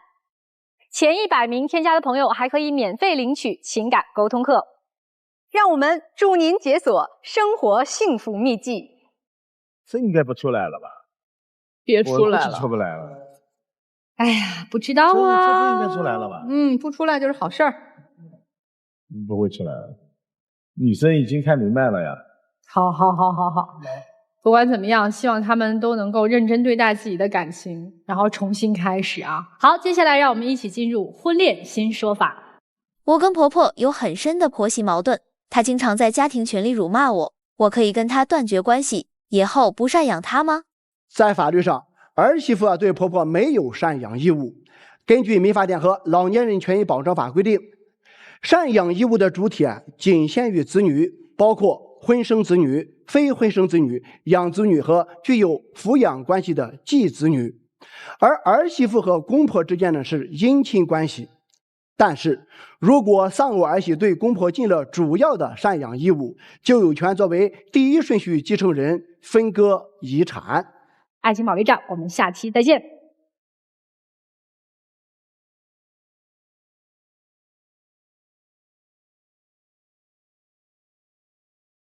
前100名添加的朋友还可以免费领取情感沟通课。让我们祝您解锁生活幸福秘籍。这应该不出来了吧？别出来了，出不来了。哎呀，不知道啊。这不应该出来了吧？不出来就是好事儿。不会出来了，女生已经看明白了呀。好。不管怎么样，希望他们都能够认真对待自己的感情，然后重新开始啊！好，接下来让我们一起进入婚恋新说法。我跟婆婆有很深的婆媳矛盾，她经常在家庭群里辱骂我，我可以跟她断绝关系，以后不赡养她吗？在法律上，儿媳妇对婆婆没有赡养义务。根据《民法典》和《老年人权益保障法》规定，赡养义务的主体仅限于子女，包括婚生子女、非婚生子女、养子女和具有抚养关系的继子女，而儿媳妇和公婆之间呢是姻亲关系。但是，如果丧偶儿媳对公婆尽了主要的赡养义务，就有权作为第1顺序继承人分割遗产。爱情保卫战，我们下期再见。